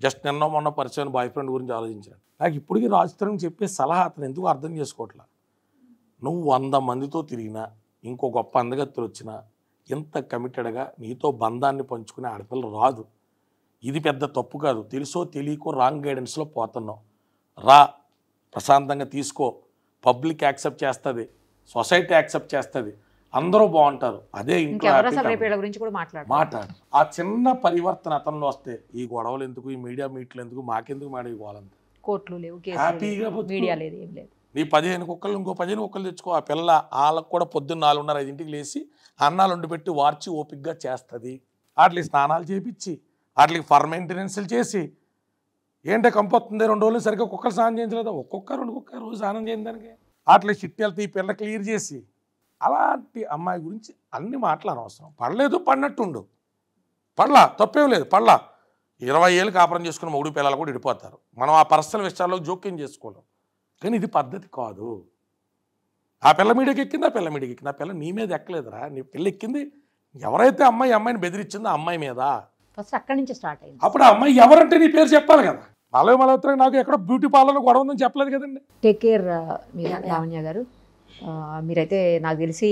జస్ట్ మొన్న పరిచయం బాయ్ ఫ్రెండ్ గురించి ఆలోచించాను. నాకు ఇప్పటికీ రాజుతరం చెప్పే సలహా అతను ఎందుకు అర్థం చేసుకోవట్లా. నువ్వు 100 మందితో తిరిగినా, ఇంకో గొప్ప అందగత్తులు వచ్చినా, ఇంత కమిటెడ్గా నీతో బంధాన్ని పంచుకునే ఆడపిల్ల రాదు. ఇది పెద్ద తప్పు కాదు. తెలుసో తెలియకో రాంగ్ గైడెన్స్లో పోతున్నావు. రా, ప్రశాంతంగా తీసుకో, పబ్లిక్ యాక్సెప్ట్ చేస్తుంది, సొసైటీ యాక్సెప్ట్ చేస్తుంది, అందరూ బాగుంటారు. అదే ఇంట్లో మాట్లాడు. ఆ చిన్న పరివర్తన అతనిలో వస్తే ఈ గొడవలు ఎందుకు, ఈ మీడియా మీట్లు ఎందుకు, మాకెందుకు మేడం ఈ గోలంతా, కోర్టులు లేవు, హ్యాపీగా మీడియా లేదు, ఏం లేదు. నీ 15 కుక్కలు ఇంకో 15 కుక్కలు తెచ్చుకో. ఆ పిల్ల వాళ్ళకు కూడా పొద్దున్న 4:30 5 లేచి అన్నాలు వండి పెట్టి వార్చి ఓపిక్గా చేస్తుంది. వాటికి స్నానాలు చేపించి, వాటికి ఫర్ మెయింటెనెన్స్లు చేసి, ఏంటో కంపొస్తుంది 2 రోజులు సరిగ్గా కుక్కలు స్నానం చేయించలేదు, ఒక్కొక్క 2 కుక్క రోజు స్నానం చేయని దానికి. వాటికి చిట్టెళ్తే ఈ పిల్ల క్లియర్ చేసి, అలాంటి అమ్మాయి గురించి అన్ని మాటలు అనవసరం. పడలేదు పడినట్టుండు, పడలా తప్పేం లేదు, పడలా 20 ఏళ్ళు కాపురం చేసుకున్న మొగుడు పిల్లలు కూడా విడిపోతారు. మనం ఆ పర్సనల్ విషయాల్లో జోక్యం చేసుకోలేం. కానీ ఇది పద్ధతి కాదు. ఆ పిల్ల మీడియాకి ఎక్కింది, ఆ పిల్ల మీడియాకి ఎక్కింది, ఆ పిల్ల నీ మీద ఎక్కలేదురా. నీ పిల్ల ఎక్కింది ఎవరైతే అమ్మాయిని బెదిరించిందో ఆ అమ్మాయి మీద. ఫస్ట్ అక్కడి నుంచి స్టార్ట్ అయింది. అప్పుడు ఆ అమ్మాయి ఎవరంటే నీ పేరు చెప్పాలి కదా. మలయమలవుతారు నాకు ఎక్కడ బ్యూటీ పార్లర్లో గొడవ ఉందని చెప్పలేదు కదండి. టేక్ కేర్ మీరు లావణ్య గారు. మీరైతే నాకు తెలిసి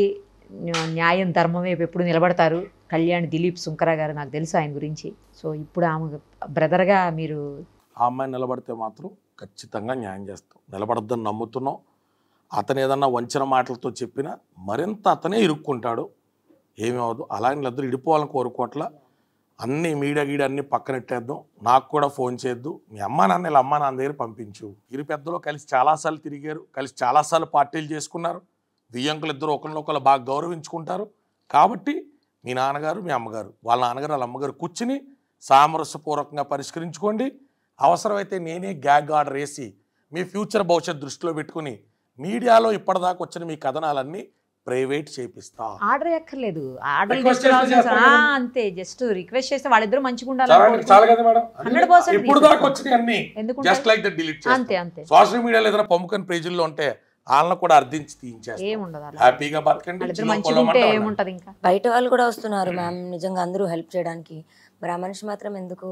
న్యాయం ధర్మం వైపు ఎప్పుడు నిలబడతారు. కళ్యాణ్ దిలీప్ సుంకర గారు నాకు తెలుసు ఆయన గురించి. సో ఇప్పుడు ఆమె బ్రదర్గా మీరు ఆ అమ్మాయి నిలబడితే మాత్రం ఖచ్చితంగా న్యాయం చేస్తాం. నిలబడద్దని నమ్ముతున్నాం. అతను ఏదన్నా వంచిన మాటలతో చెప్పినా మరింత అతనే ఇరుక్కుంటాడు, ఏమీ అవ్వదు. అలాగే వీళ్ళిద్దరు ఇడిపోవాలని కోరుకోవట్లా. అన్ని మీడియా అన్ని పక్కనెట్టేద్దాం. నాకు కూడా ఫోన్ చేయొద్దు. మీ అమ్మా నాన్న వీళ్ళ అమ్మా నాన్న దగ్గర పంపించు. ఇరు పెద్దలు కలిసి చాలాసార్లు తిరిగారు, కలిసి చాలాసార్లు పార్టీలు చేసుకున్నారు. దియ్యంకులు ఇద్దరు ఒకరినొకరు బాగా గౌరవించుకుంటారు. కాబట్టి మీ నాన్నగారు మీ అమ్మగారు, వాళ్ళ నాన్నగారు వాళ్ళ అమ్మగారు కూర్చుని సామరస్యపూర్వకంగా పరిష్కరించుకోండి. అవసరమైతే నేనే గ్యాగ్ ఆర్డర్ వేసి మీ ఫ్యూచర్ భవిష్యత్ దృష్టిలో పెట్టుకుని మీడియాలో ఇప్పటిదాకా వచ్చిన మీ కథనాలన్నీ ప్రైవేట్ చేపిస్తా. ఆర్డర్ ఎక్కర్లేదు, అంతే జస్ట్ రిక్వెస్ట్ చేస్తే వాళ్ళిద్దరు మంచిగా ఉండాలి. సోషల్ మీడియాలో ఏదైనా పంపుకొని పేజీల్లో ఉంటే వాళ్ళని కూడా అర్థించి తీయించేస్తారు. హ్యాపీగా బతకండి. బయట వాళ్ళు కూడా వస్తున్నారు మ్యామ్, నిజంగా అందరూ హెల్ప్ చేయడానికి. మరి ఆ మనిషి మాత్రం ఎందుకు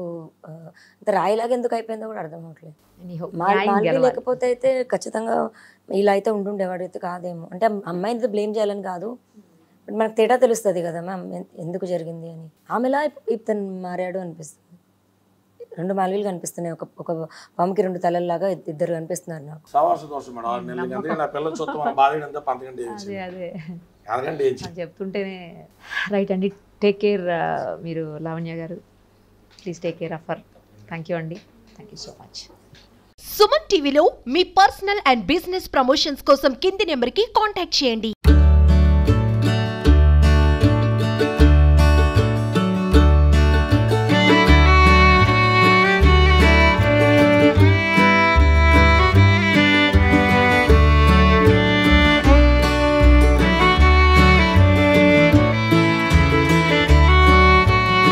అంత రాయిలాగా ఎందుకు అయిపోయిందో కూడా అర్థం అవ్వట్లేదు. Anyhow, మాల్వి న్యాయం గెలవాలి. లేకపోతే అయితే ఖచ్చితంగా ఇలా అయితే ఉండుండేవాడు అయితే కాదేమో. అంటే అమ్మాయిని బ్లేమ్ చేయాలని కాదు, బట్ మనకు తేడా తెలుస్తుంది కదా మ్యామ్ ఎందుకు జరిగింది అని. ఆమెలా ఇతను మారాడు అనిపిస్తుంది. 2 మాల్వీలు కనిపిస్తున్నాయి, ఒక పాముకి 2 తలల్లాగా ఇద్దరు కనిపిస్తున్నారు నాకు. సవాస దోషం మేడం 6 నెలలకి. అందుకే నా పిల్లలు చూస్తే మన బాధ పంతకంటే అదే అందుకంటే చెప్తుంటేనే రైట్ అండి. టేక్ కేర్ మీరు లావణ్య గారు, please take care of her. Thank you అండి, thank you so much. Suman టీవీలో మీ పర్సనల్ అండ్ బిజినెస్ ప్రమోషన్స్ కోసం కింది నెంబర్కి కాంటాక్ట్ చేయండి.